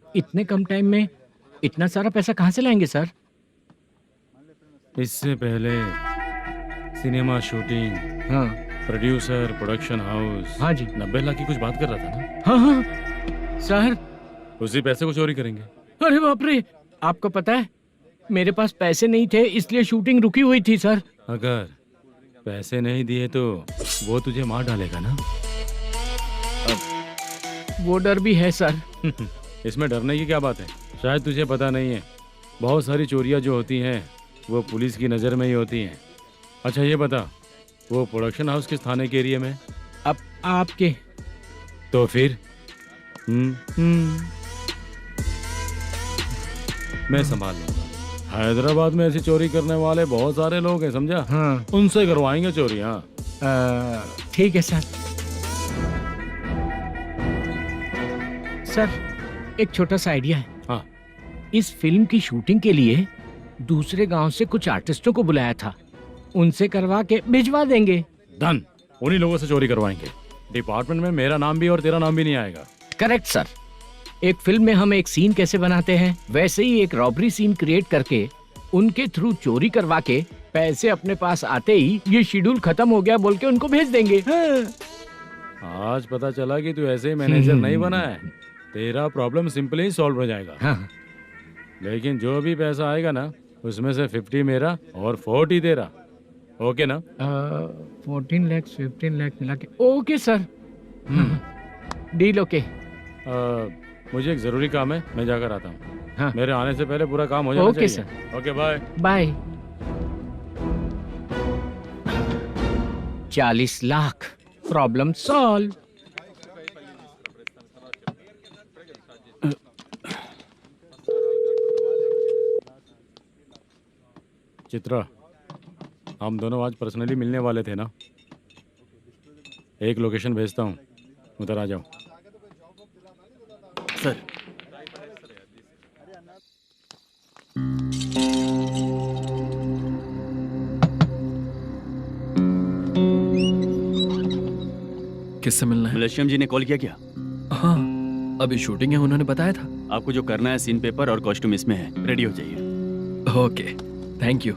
इतने कम टाइम में इतना सारा पैसा कहाँ से लाएंगे सर? इससे पहले सिनेमा शूटिंग, हाँ, प्रोड्यूसर, प्रोडक्शन हाउस, हाँ जी, 90 लाख की कुछ बात कर रहा था ना? हाँ हाँ सर। उसी पैसे को चोरी करेंगे। अरे बाप रे, आपको पता है मेरे पास पैसे नहीं थे इसलिए शूटिंग रुकी हुई थी सर। अगर पैसे नहीं दिए तो वो तुझे मार डालेगा ना? वो डर भी है सर। इसमें डरने की क्या बात है? शायद तुझे पता नहीं है, बहुत सारी चोरियां जो होती हैं वो पुलिस की नज़र में ही होती हैं। अच्छा ये बता, वो प्रोडक्शन हाउस किस थाने के एरिया में? अब आपके। तो फिर मैं संभाल लूंगा। हैदराबाद में ऐसी चोरी करने वाले बहुत सारे लोग हैं, समझा? हाँ। उनसे करवाएंगे चोरी। हाँ ठीक है सर। सर एक छोटा सा आइडिया है। हाँ। इस फिल्म की शूटिंग के लिए दूसरे गांव से कुछ आर्टिस्टों को बुलाया था, उनसे करवा के भिजवा देंगे। डन, उन्हीं लोगों से चोरी करवाएंगे। डिपार्टमेंट में मेरा नाम भी और तेरा नाम भी नहीं आएगा। Correct sir. एक फिल्म में हम एक सीन कैसे बनाते हैं वैसे ही एक रॉबरी सीन क्रिएट करके उनके थ्रू चोरी करवा के पैसे अपने पास आते ही ये शेड्यूल खत्म हो गया बोल के उनको भेज देंगे। आज पता चला कि तू ऐसे ही मैनेजर नहीं बना है। तेरा प्रॉब्लम सिंपली ही सॉल्व हो जाएगा। हाँ। लेकिन जो भी पैसा आएगा ना उसमें से 50 मेरा और 40 तेरा। ओके ना? 14 लाख 15 लाख मिला के। Okay sir. Deal okay. मुझे एक जरूरी काम है, मैं जाकर आता हूँ। हाँ। मेरे आने से पहले पूरा काम हो जाना ओके चाहिए। Sir. Okay bye. Bye. 40 lakh, problem solve. Chitra, हम दोनों आज पर्सनली मिलने वाले थे ना? एक लोकेशन भेजता हूँ, उधर आ जाओ। सर। किससे मिलना है? मलेशियम जी ने कॉल किया क्या? हाँ, अभी शूटिंग है, उन्होंने बताया था। आपको जो करना है सीन पेपर और कॉस्ट्यूम इसमें है, रेडी हो जाइए। Okay, thank you.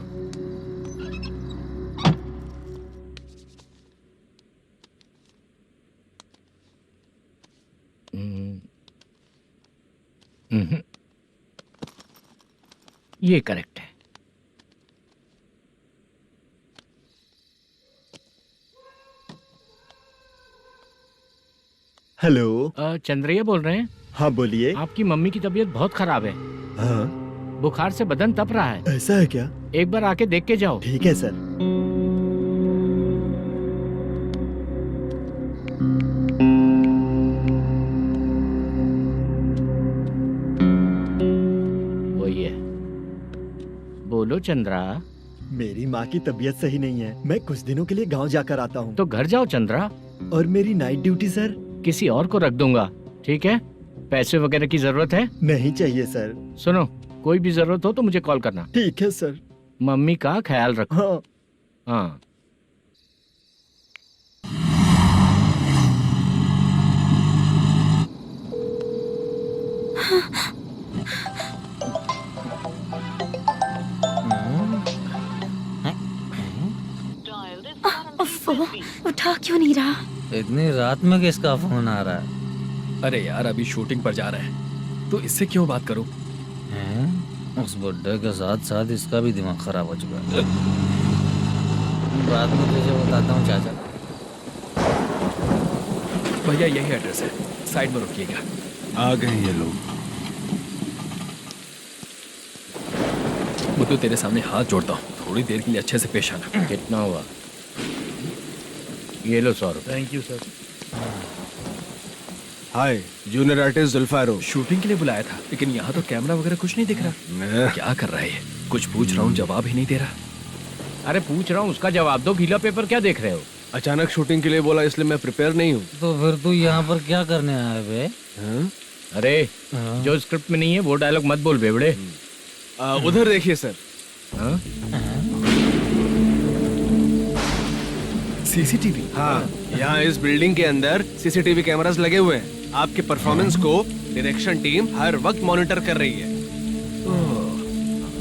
ये करेक्ट है। हेलो। चंद्रैया बोल रहे हैं? हाँ बोलिए। आपकी मम्मी की तबीयत बहुत खराब है। हाँ। बुखार से बदन तप रहा है। ऐसा है क्या? एक बार आके देख के जाओ। ठीक है सर। वही है। बोलो चंद्रा। मेरी माँ की तबीयत सही नहीं है, मैं कुछ दिनों के लिए गांव जाकर आता हूँ। तो घर जाओ चंद्रा। और मेरी नाइट ड्यूटी सर? किसी और को रख दूंगा, ठीक है? पैसे वगैरह की जरूरत है? नहीं चाहिए सर। सुनो, कोई भी जरूरत हो तो मुझे कॉल करना। ठीक है सर। मम्मी का ख्याल रखो। हाँ। हाँ। उफ़्फ़ो, उठा क्यों नहीं रहा? इतनी रात में किसका फोन आ रहा है? अरे यार अभी शूटिंग पर जा रहे हैं तो इससे क्यों बात करूं? उस बुड्ढे के साथ साथ इसका भी दिमाग खराब हो चुका है। बाद में तुझे बताता हूँ चाचा। भैया यही एड्रेस है, साइड में रुकिएगा। आ गए ये लोग। मुझे तेरे सामने हाथ जोड़ता हूँ, थोड़ी देर के लिए अच्छे से पेश आना। कितना हुआ? ये लो 100 रुपए। Thank you sir. Hi, junior artist जुल्फारो। शूटिंग के लिए बुलाया था, लेकिन यहाँ तो कैमरा वगैरह कुछ नहीं दिख रहा। क्या कर रहा है ये? कुछ पूछ रहा हूँ जवाब ही नहीं दे रहा। अरे पूछ रहा हूँ उसका जवाब दो, गीला पेपर क्या देख रहे हो? अचानक शूटिंग के लिए बोला इसलिए मैं प्रिपेयर नहीं हूँ। तो फिर तू यहाँ पर क्या करने आया है बे? अरे जो स्क्रिप्ट में नहीं है वो डायलॉग मत बोल बेवड़े। उधर देखिए सर। सीसीटीवी? हाँ, यहाँ इस बिल्डिंग के अंदर सीसीटीवी कैमरास लगे हुए हैं। आपके परफॉर्मेंस को डायरेक्शन टीम हर वक्त मॉनिटर कर रही है।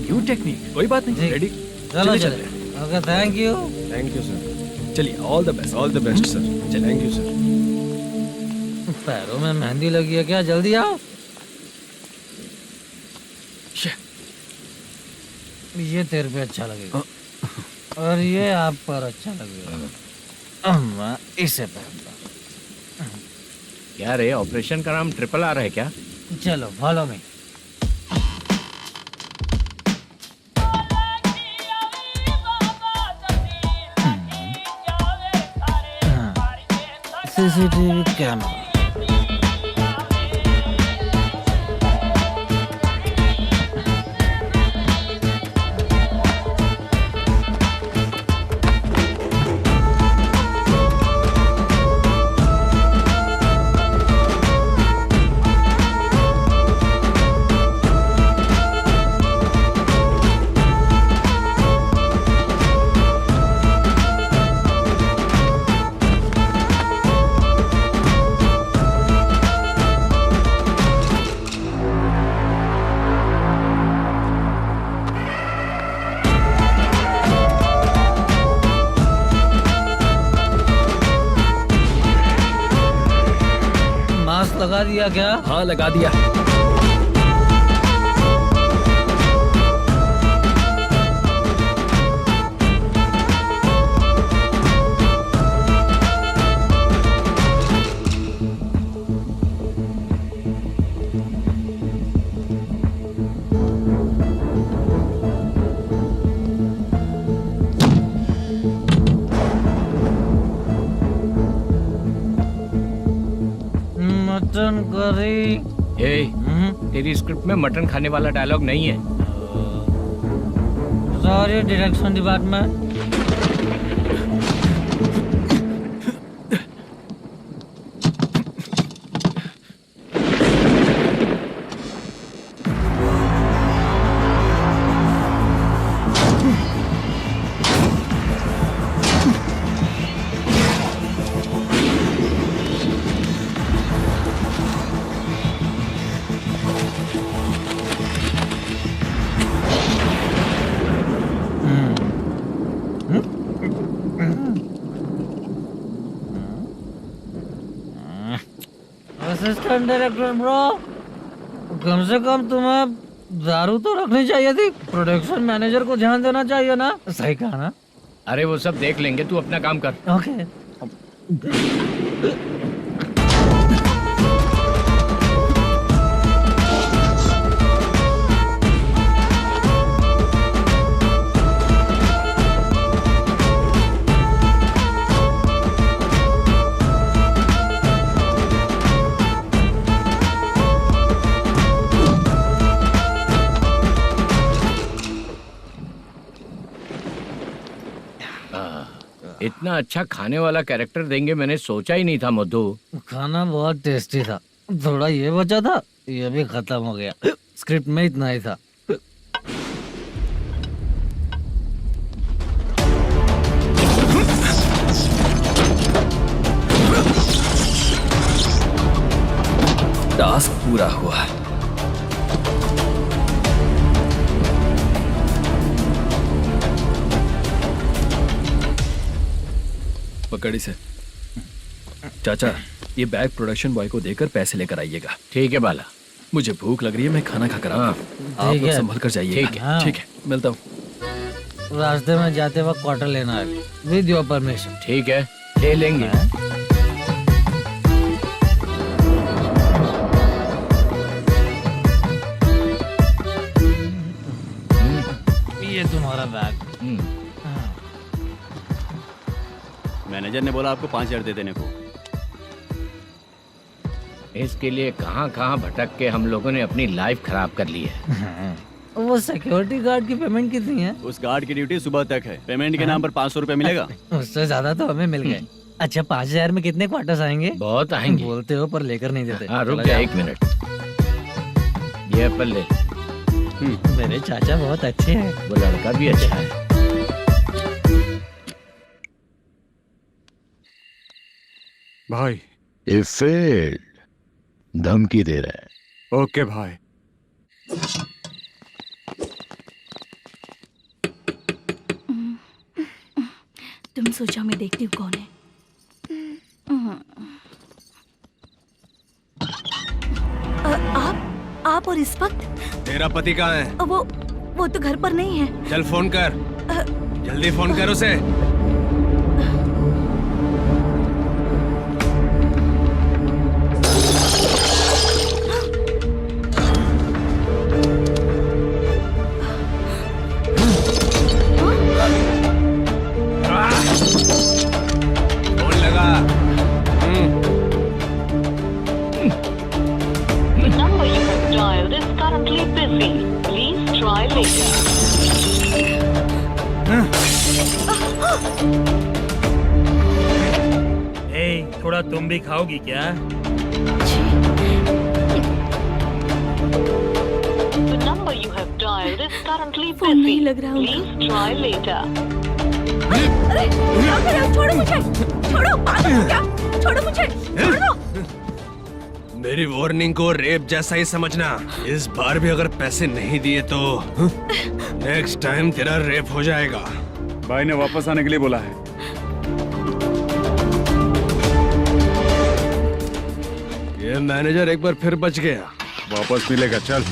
न्यू टेक्निक, कोई बात नहीं। रेडी? चलो चले। Okay, thank you. Thank you sir. चलिए, all the best. All the best sir. Thank you sir. पैरों में मेहंदी लगी है क्या? जल्दी आओ। ये तेरे पे अच्छा लगेगा और ये आप पर अच्छा लगेगा। मैं इसे पहनता। क्या रे, ऑपरेशन का नाम ट्रिपल आर है क्या? चलो फॉलो मी। CCTV camera. लगा दिया क्या? हाँ लगा दिया। Mutton curry. तेरी स्क्रिप्ट में मटन खाने वाला डायलॉग नहीं है। Sorry direction department. Assistant director bro, कम से कम तुम्हें दारू तो रखनी चाहिए थी। प्रोडक्शन मैनेजर को ध्यान देना चाहिए ना। सही कहा ना? अरे वो सब देख लेंगे, तू अपना काम कर। ओके। इतना अच्छा खाने वाला कैरेक्टर देंगे मैंने सोचा ही नहीं था मधु। खाना बहुत टेस्टी था। थोड़ा ये बचा था, ये भी खत्म हो गया। स्क्रिप्ट में इतना ही था। टास्क पूरा हुआ। पकड़ी से। चाचा, ये बैग प्रोडक्शन बॉय को देकर पैसे लेकर आइएगा। ठीक है बाला। मुझे भूख लग रही है, मैं खाना खाकर आता हूँ। आप ठीक लोग है। संभल कर जाइएगा। ठीक है। ठीक है, मिलता हूँ। रास्ते में जाते वक्त क्वार्टर लेना है विद योर परमिशन। ठीक है, ले लेंगे। ये तुम्हारा बैग। मैनेजर ने बोला आपको 5,000 दे देने को। इसके लिए कहाँ कहाँ भटक के हम लोगों ने अपनी लाइफ खराब कर ली है। वो सिक्योरिटी गार्ड की पेमेंट कितनी है? उस गार्ड की ड्यूटी सुबह तक है। पेमेंट के नाम पर 500 रुपए मिलेगा। उससे ज्यादा तो हमें मिल गए। अच्छा, 5,000 में कितने क्वार्टर्स आएंगे? बहुत आएंगे। बोलते हो पर लेकर नहीं देते। हाँ, रुक जा 1 मिनट। ये एप्पल ले। मेरे चाचा बहुत अच्छे हैं। वो लड़का भी अच्छा है। भाई ये फेल्ड, धमकी दे रहा है। ओके भाई। तुम सोचो, मैं देखती हूँ कौन है। आप और इस वक्त? तेरा पति कहाँ है? वो तो घर पर नहीं है। चल फोन कर, जल्दी फोन कर उसे। फोन लगा। number you have dialed is currently busy. Please try later. थोड़ा तुम भी खाओगी क्या? The number you have dialed is currently phone busy. नहीं लग रहा होगा। Please try later. अरे क्या कर रहे हो? छोड़ो मुझे, छोड़ो, पागल हो क्या? छोड़ो मुझे, छोड़ो। मेरी वार्निंग को रेप जैसा ही समझना। इस बार भी अगर पैसे नहीं दिए तो नेक्स्ट टाइम तेरा रेप हो जाएगा। भाई ने वापस आने के लिए बोला है। ये मैनेजर एक बार फिर बच गया। वापस मिलेगा, चल।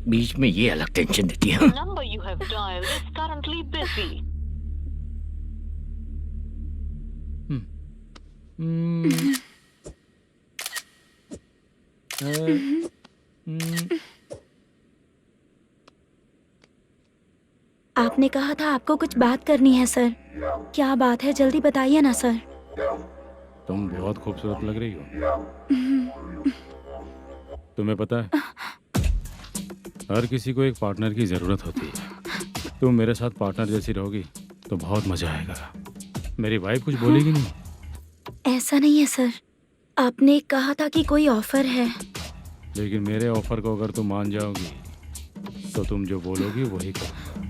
बीच में ये अलग टेंशन देती है। The number you have dialed is currently busy. आपने कहा था आपको कुछ बात करनी है सर। क्या बात है, जल्दी बताइए ना सर। तुम बहुत खूबसूरत लग रही हो। तुम्हें पता है, हर किसी को एक पार्टनर की जरूरत होती है। तुम मेरे साथ पार्टनर जैसी रहोगी तो बहुत मजा आएगा। मेरी वाइफ कुछ बोलेगी नहीं? ऐसा नहीं है सर, आपने कहा था कि कोई ऑफर है। लेकिन मेरे ऑफर को अगर तुम मान जाओगी तो तुम जो बोलोगी वही करूँगा।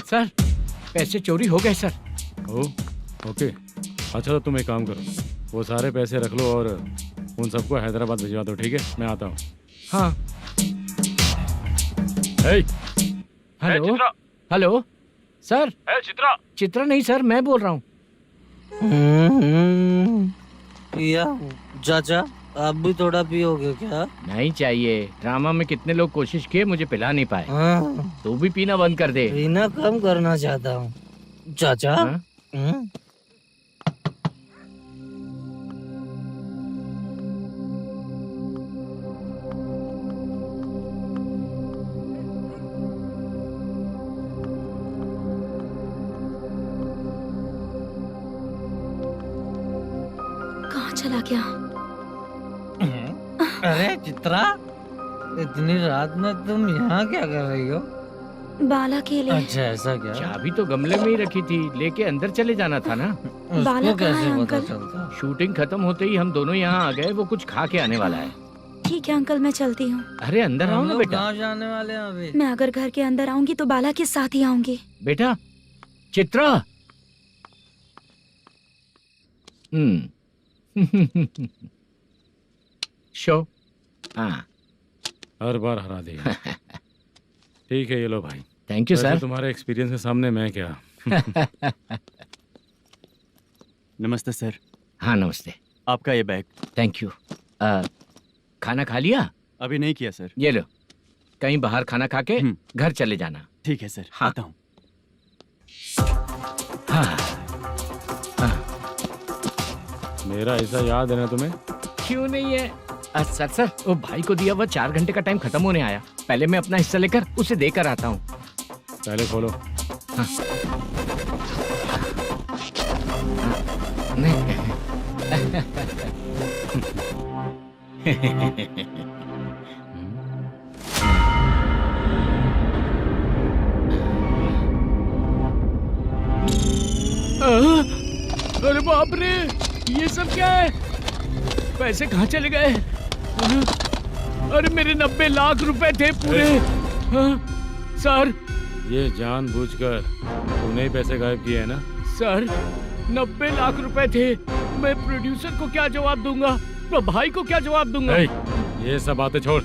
सर, पैसे चोरी हो गए सर। ओके, अच्छा तो तुम एक काम करो, वो सारे पैसे रख लो और उन सबको हैदराबाद भिजवा दो। ठीक है, मैं आता हूँ। हाँ। Hey, hello hello sir. Chitra? Chitra नहीं सर, मैं बोल रहा हूँ। या चाचा, आप भी थोड़ा पियोगे क्या? नहीं चाहिए। ड्रामा में कितने लोग कोशिश किए, मुझे पिला नहीं पाए। तू भी पीना बंद कर दे। पीना कम करना चाहता हूँ चाचा। कहाँ चला गया? अरे चित्रा, इतनी रात में तुम यहाँ क्या कर रही हो? बाला के लिए। अच्छा, ऐसा क्या? चाबी तो गमले में ही रखी थी, लेके अंदर चले जाना था ना। बाला उसको कहाँ है कैसे पता अंकल? चलता? शूटिंग खत्म होते ही हम दोनों यहाँ आ गए। वो कुछ खा के आने वाला है। ठीक है अंकल, मैं चलती हूँ। अरे अंदर आओ हम ना लोग बेटा। कहाँ जाने वाले हैं अभी? मैं अगर घर के अंदर आऊंगी तो बाला के साथ ही आऊंगी। बेटा चित्रा। शो। हाँ हर बार हरा देगा। ठीक है, ये लो भाई। थैंक यू वैसे सर। तुम्हारे एक्सपीरियंस के सामने मैं क्या। नमस्ते सर। हाँ नमस्ते। आपका ये बैग। Thank you. खाना खा लिया? अभी नहीं किया सर। ये लो, कहीं बाहर खाना खा के घर चले जाना। ठीक है सर। हाँ। आता हूँ। हाँ। हाँ। मेरा ऐसा याद है ना तुम्हें? क्यों नहीं है? सर वो भाई को दिया हुआ 4 घंटे का टाइम खत्म होने आया। पहले मैं अपना हिस्सा लेकर उसे देकर आता हूँ। पहले खोलो। हाँ। अरे बाप रे, ये सब क्या है? पैसे कहाँ चले गए? अरे मेरे 90 लाख रुपए थे पूरे। सर ये जानबूझकर तूने ही पैसे गायब किए हैं ना? सर 90 लाख रुपए थे। मैं प्रोड्यूसर को क्या जवाब दूंगा? तो भाई को क्या जवाब दूंगा? ये सब बातें छोड़।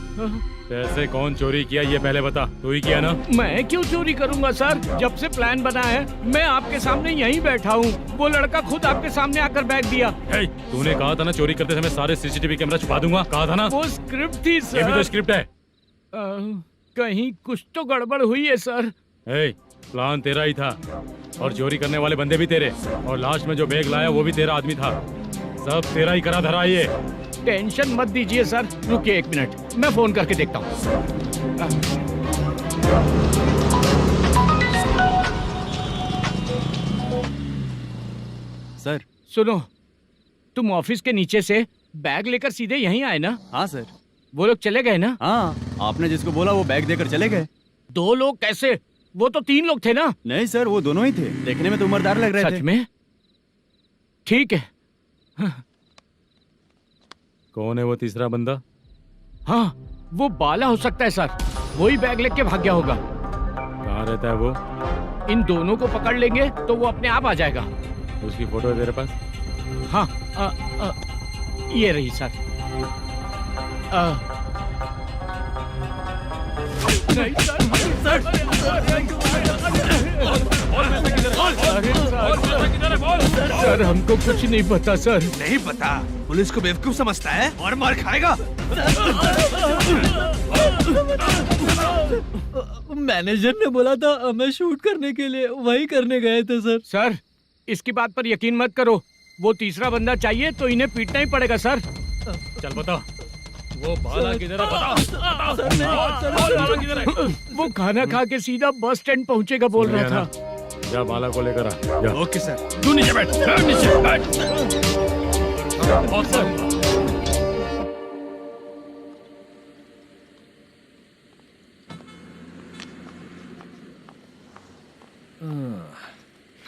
पैसे कौन चोरी किया ये पहले बता। तू ही किया ना? मैं क्यों चोरी करूंगा सर? जब से प्लान बना है मैं आपके सामने यहीं बैठा हूँ। वो लड़का खुद आपके सामने आकर बैग दिया। तूने कहा था ना चोरी करते समय सारे सीसीटीवी कैमरा छुपा दूंगा। कहा था ना? वो स्क्रिप्ट थी सर। ये भी तो स्क्रिप्ट है। कहीं कुछ तो गड़बड़ हुई है सर। प्लान तेरा ही था और चोरी करने वाले बंदे भी तेरे, और लास्ट में जो बैग लाया वो भी तेरा आदमी था। सब तेरा ही करा धरा। ये टेंशन मत दीजिए सर। रुकिए 1 मिनट, मैं फोन करके देखता हूँ। सर सुनो, तुम ऑफिस के नीचे से बैग लेकर सीधे यहीं आए ना? हाँ सर। वो लोग चले गए ना? हाँ, आपने जिसको बोला वो बैग देकर चले गए। 2 लोग कैसे? वो तो 3 लोग थे ना? नहीं सर, वो दोनों ही थे। देखने में तो उम्रदार लग रहे थे। सच में? ठीक है। कौन है वो तीसरा बंदा? हाँ, वो बाला हो सकता है सर। वही बैग लेके भाग गया होगा। कहाँ रहता है वो? इन दोनों को पकड़ लेंगे तो वो अपने आप आ जाएगा। उसकी फोटो है तेरे पास? हाँ, ये रही सर। नहीं सर, हमको कुछ नहीं पता सर। नहीं पता? पुलिस को बेवकूफ समझता है और मार खाएगा। मैनेजर ने बोला था हमें शूट करने के लिए, वही करने गए थे सर। सर इसकी बात पर यकीन मत करो। वो तीसरा बंदा चाहिए तो इन्हें पीटना ही पड़ेगा सर। चल बता, वो बाला किधर है? बता। वो खाना खा के सीधा बस स्टैंड पहुंचेगा बोल रहा था। जा बाला को लेकर आ। जा। Okay sir. तू नीचे बैठ। नीचे बैठ। बहुत सर।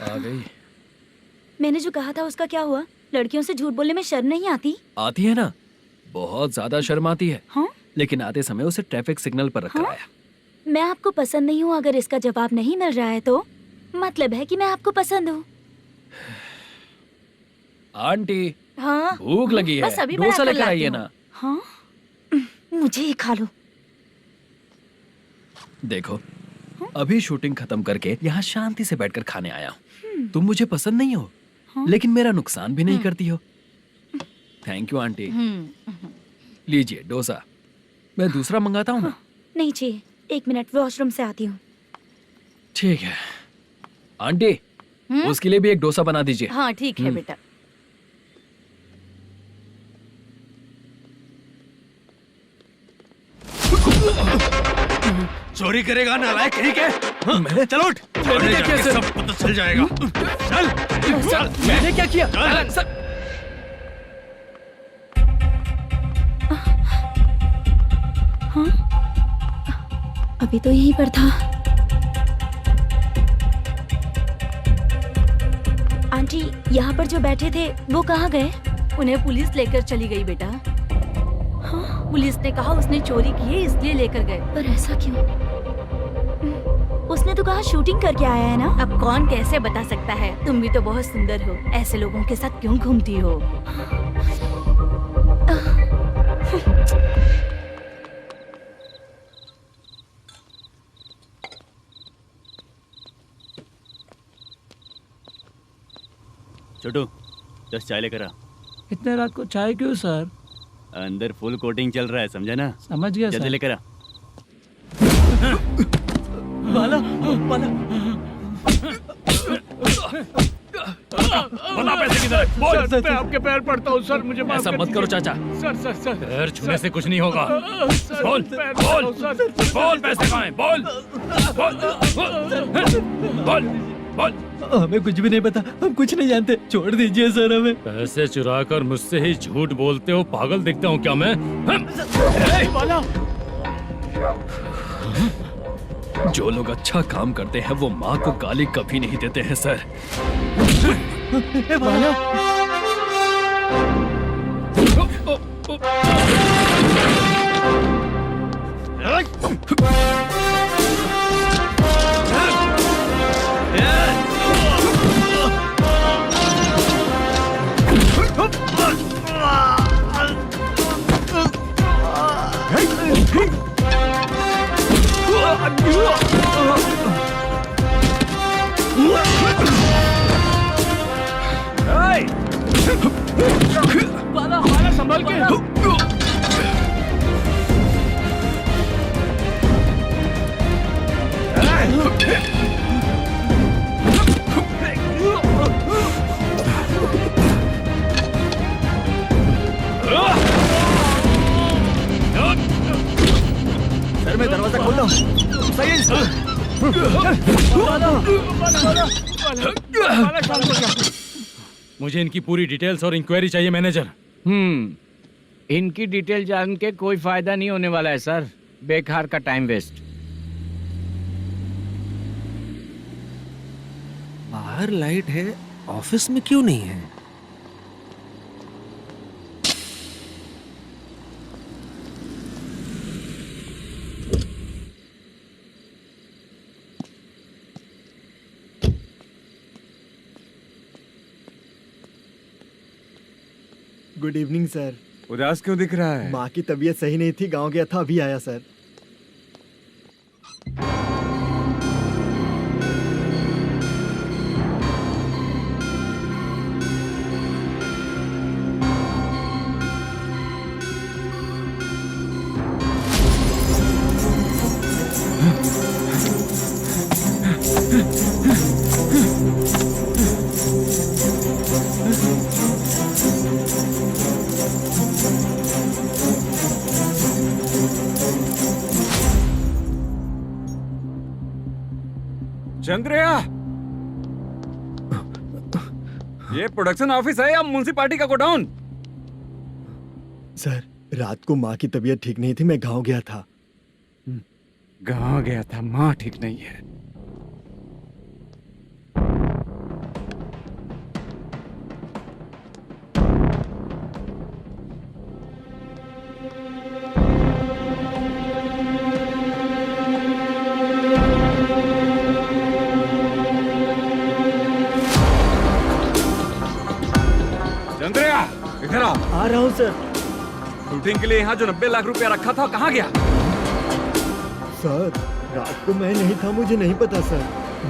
आ गई। मैंने जो कहा था उसका क्या हुआ? लड़कियों से झूठ बोलने में शर्म नहीं आती? आती है ना, बहुत ज्यादा शर्म आती है। हाँ? लेकिन आते समय उसे ट्रैफिक सिग्नल पर रखकर आया। मैं आपको पसंद नहीं हूँ अगर इसका जवाब नहीं मिल रहा है तो मतलब है कि मैं आपको पसंद हूँ। आंटी हाँ? भूख लगी है, बस अभी डोसा बनाकर लेकर लाती आइए हूँ। ना। हाँ? मुझे ही खा लो। देखो, अभी शूटिंग खत्म करके यहाँ शांति से बैठकर खाने आया हूँ। तुम मुझे पसंद नहीं हो, लेकिन मेरा नुकसान भी नहीं करती हो। Thank you aunty. लीजिए डोसा। मैं दूसरा मंगाता हूँ ना? नहीं चाहिए, 1 मिनट वॉशरूम से आती हूँ। ठीक है आंटी, उसके लिए भी एक डोसा बना दीजिए। हाँ ठीक है बेटा। चोरी करेगा नालायक कहीं के? हाँ? चल उठ। मैंने क्या किया सर? सब पता चल जाएगा। चल चल। मैंने क्या किया? चल। सर हाँ? अभी तो यहीं पर था। आंटी यहाँ पर जो बैठे थे वो कहाँ गए? उन्हें पुलिस लेकर चली गई बेटा। हाँ? पुलिस ने कहा उसने चोरी की है इसलिए लेकर गए। पर ऐसा क्यों? उसने तो कहा शूटिंग करके आया है ना। अब कौन कैसे बता सकता है? तुम भी तो बहुत सुंदर हो, ऐसे लोगों के साथ क्यों घूमती हो? छोटू 10 चाय लेकर आ। इतने रात को चाय क्यों सर? अंदर फुल कोटिंग चल रहा है, समझा ना? समझ गया जल्दी सर। लेकर आ। बाला बाला बता पैसे किधर है? बोल। सर, मैं आपके पैर पड़ता हूँ सर, मुझे माफ ऐसा कर मत करो दीजिए। चाचा। सर सर सर पैर छूने से कुछ नहीं होगा। सर, बोल पैर बोल पड़ता हूँ, सर। बोल, पैसे कहाँ हैं? बोल बोल बोल बोल। हमें कुछ भी नहीं पता, हम कुछ नहीं जानते, छोड़ दीजिए सर हमें। पैसे चुरा कर मुझसे ही झूठ बोलते हो? पागल दिखता हूँ क्या मैं? जो लोग अच्छा काम करते हैं वो माँ को गाली कभी नहीं देते हैं सर। बाला बाला संभल के। सर मैं दरवाजा खोल रहा हूँ। सही है। मुझे इनकी पूरी डिटेल्स और इंक्वायरी चाहिए मैनेजर। इनकी डिटेल जान के कोई फायदा नहीं होने वाला है सर, बेकार का टाइम वेस्ट। बाहर लाइट है, ऑफिस में क्यों नहीं है? Good evening sir. उदास क्यों दिख रहा है? माँ की तबीयत सही नहीं थी, गांव गया था, अभी आया सर। चंद्रया, ये प्रोडक्शन ऑफिस है या म्युनिसिपालिटी का गोडाउन? सर रात को माँ की तबीयत ठीक नहीं थी, मैं गांव गया था। गांव गया था, माँ ठीक नहीं है। चंद्रया, इधर आ रहा हूँ सर। शूटिंग के लिए यहाँ जो 90 लाख रुपया रखा था कहाँ गया? सर रात को मैं नहीं था, मुझे नहीं पता सर।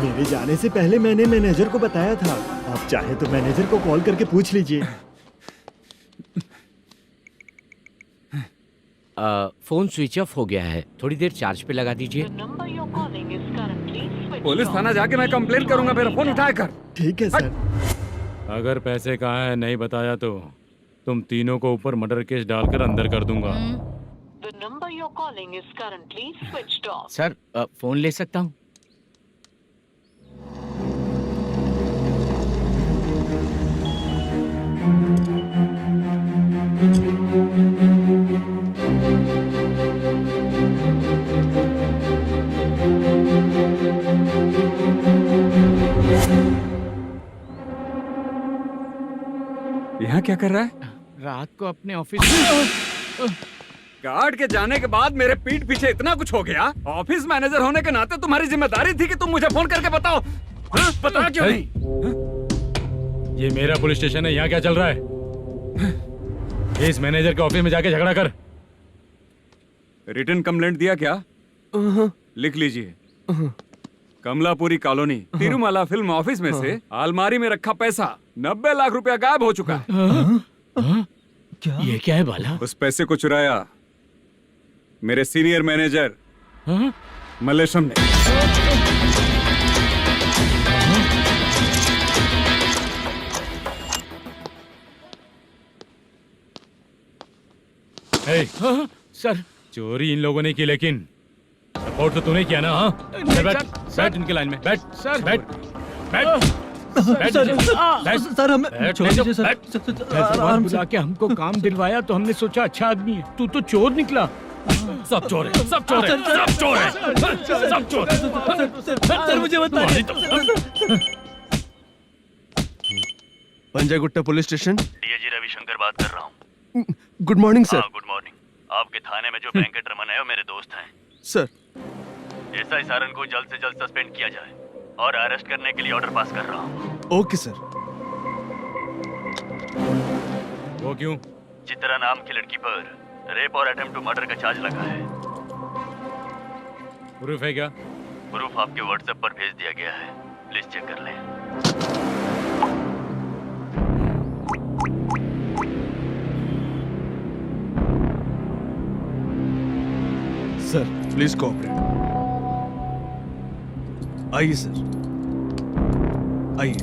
मेरे जाने से पहले मैंने मैनेजर को बताया था। आप चाहे तो मैनेजर को कॉल करके पूछ लीजिए। फोन स्विच ऑफ हो गया है, थोड़ी देर चार्ज पे लगा दीजिए। पुलिस थाना जाके मैं कंप्लेन करूंगा, मेरा फोन उठाया कर। ठीक है सर। अगर पैसे कहाँ हैं नहीं बताया तो तुम तीनों को ऊपर मर्डर केस डालकर अंदर कर दूंगा। सर फोन ले सकता हूँ? यहाँ क्या कर रहा है? रात को अपने ऑफिस गार्ड के जाने के बाद मेरे पीठ पीछे इतना कुछ हो गया। ऑफिस मैनेजर होने के नाते तुम्हारी जिम्मेदारी थी कि तुम मुझे फोन करके बताओ। हाँ? पता क्यों नहीं? ये मेरा पुलिस स्टेशन है, यहाँ क्या चल रहा है? इस मैनेजर के ऑफिस में जाके झगड़ा कर। रिटर्न कंप्लेंट दिया क्या? लिख लीजिए। Kamalapuri colony, Tirumala film office में से अलमारी में रखा पैसा 90 लाख रुपया गायब हो चुका है। क्या? ये क्या है बाला? उस पैसे को चुराया मेरे सीनियर मैनेजर मल्लेशम ने। सर, चोरी इन लोगों ने की, लेकिन सपोर्ट तो तूने किया ना? हाँ, बैठ इनके लाइन में, बैठ सर, बैठ सर हमें छोड़ दीजिए सर। बुला के हमको काम दिलवाया तो हमने सोचा अच्छा आदमी है, तू तो चोर निकला। सब चोर है, सब चोर है, सब चोर है, सब चोर है। सर मुझे बताइए। Panjagutta police station, DIG Ravishankar बात कर रहा हूँ। Good morning sir. Good morning. आपके थाने में जो वेंकट रमन है वो मेरे दोस्त हैं। सर, एसआई सारन को जल्द से जल्द सस्पेंड किया जाए और अरेस्ट करने के लिए ऑर्डर पास कर रहा हूँ। Okay sir. वो क्यों? चित्रा नाम की लड़की पर रेप और अटेम्प्ट टू मर्डर का चार्ज लगा है। प्रूफ है क्या? प्रूफ आपके व्हाट्सएप पर भेज दिया गया है, प्लीज चेक कर लें। Sir please cooperate. आइए सर, आइए।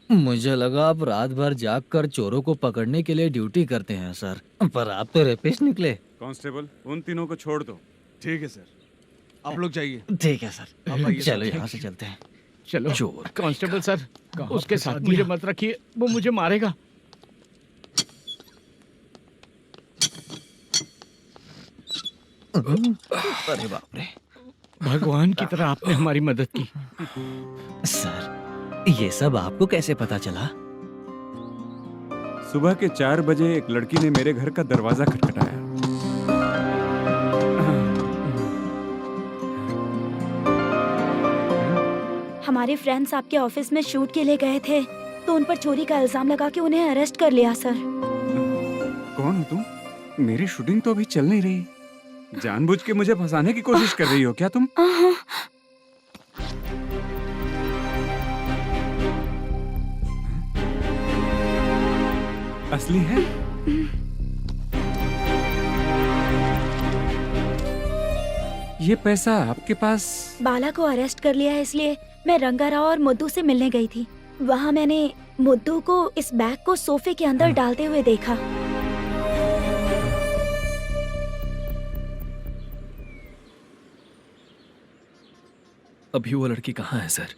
मुझे लगा आप रात भर जाग कर चोरों को पकड़ने के लिए ड्यूटी करते हैं सर, पर आप तो रेपिस्ट निकले। कांस्टेबल, उन तीनों को छोड़ दो। ठीक है सर, आप लोग जाइए। ठीक है सर, आप आइए। चलो यहाँ से चलते हैं। चलो चोर कांस्टेबल सर, उसके साथ मुझे मत रखिए, वो मुझे मारेगा। अरे बाप रे, भगवान की तरह आपने हमारी मदद की। सर ये सब आपको कैसे पता चला? सुबह के 4 बजे एक लड़की ने मेरे घर का दरवाजा खटखटाया। हमारे फ्रेंड्स आपके ऑफिस में शूट के लिए गए थे तो उन पर चोरी का इल्जाम लगा के उन्हें अरेस्ट कर लिया सर। कौन हो तुम? मेरी शूटिंग तो अभी चल नहीं रही। जानबूझ के मुझे फंसाने की कोशिश कर रही हो क्या तुम? असली है? ये पैसा आपके पास? बाला को अरेस्ट कर लिया है इसलिए मैं रंगाराव और मुद्दू से मिलने गई थी। वहाँ मैंने मुद्दू को इस बैग को सोफे के अंदर डालते हुए देखा। अभी वो लड़की कहाँ है सर?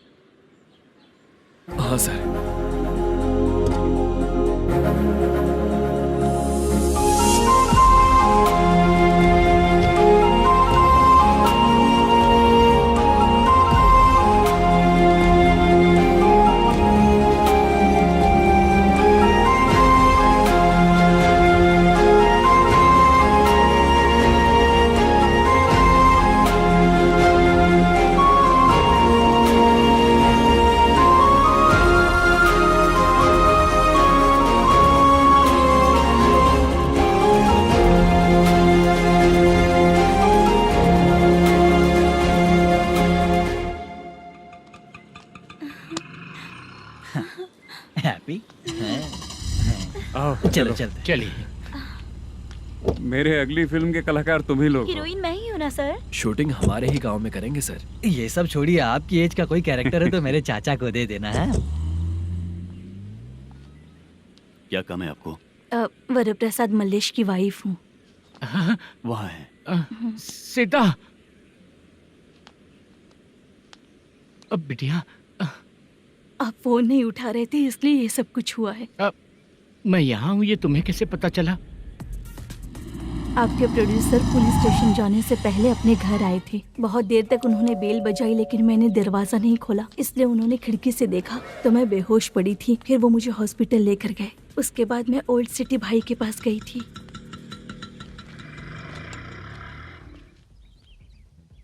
हाँ सर। हैप्पी? चलो चलिए। मेरे अगली फिल्म के कलाकार तुम ही लोग हो। हीरोइन मैं ही हूँ ना सर। शूटिंग हमारे ही गांव में करेंगे सर। ये सब छोड़िए, आपकी एज का कोई कैरेक्टर है तो मेरे चाचा को दे देना है। क्या काम है आपको? वरप्रसाद मल्लेश की वाइफ हूँ। वहाँ है। सीता, अब बिटिया आप फोन नहीं उठा रहे थे इसलिए ये सब कुछ हुआ है। मैं यहाँ हूँ, ये तुम्हें कैसे पता चला? आपके प्रोड्यूसर पुलिस स्टेशन जाने से पहले अपने घर आए थे। बहुत देर तक उन्होंने बेल बजाई लेकिन मैंने दरवाजा नहीं खोला, इसलिए उन्होंने खिड़की से देखा तो मैं बेहोश पड़ी थी। फिर वो मुझे हॉस्पिटल लेकर गए। उसके बाद मैं ओल्ड सिटी भाई के पास गई थी।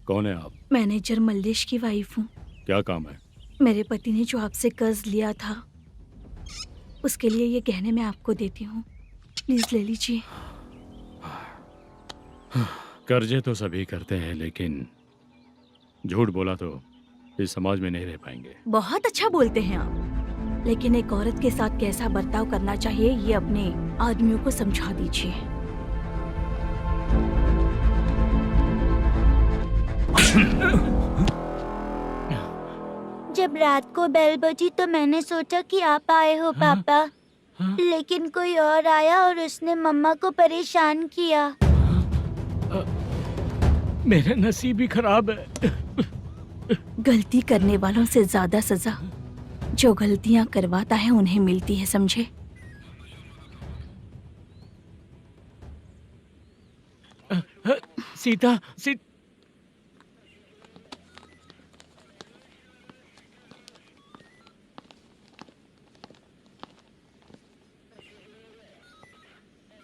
कौन है आप? मैनेजर मल्लेश की वाइफ हूँ। क्या काम है? मेरे पति ने जो आपसे कर्ज लिया था उसके लिए ये गहने मैं आपको देती हूँ, प्लीज ले लीजिए। कर्जे तो सभी करते हैं, लेकिन झूठ बोला तो इस समाज में नहीं रह पाएंगे। बहुत अच्छा बोलते हैं आप, लेकिन एक औरत के साथ कैसा बर्ताव करना चाहिए ये अपने आदमियों को समझा दीजिए। जब रात को बेल बजी तो मैंने सोचा कि आप आए हो पापा, लेकिन कोई और आया और उसने मम्मा को परेशान किया। मेरा नसीब ही खराब है। गलती करने वालों से ज्यादा सजा जो गलतियां करवाता है उन्हें मिलती है, समझे? सीता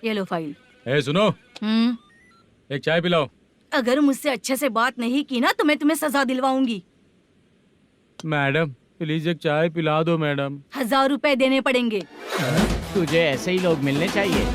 ये लो फाइल। ए सुनो, एक चाय पिलाओ। अगर मुझसे अच्छे से बात नहीं की ना तो मैं तुम्हें सजा दिलवाऊंगी। मैडम प्लीज एक चाय पिला दो मैडम। 1000 रुपए देने पड़ेंगे। तुझे ऐसे ही लोग मिलने चाहिए।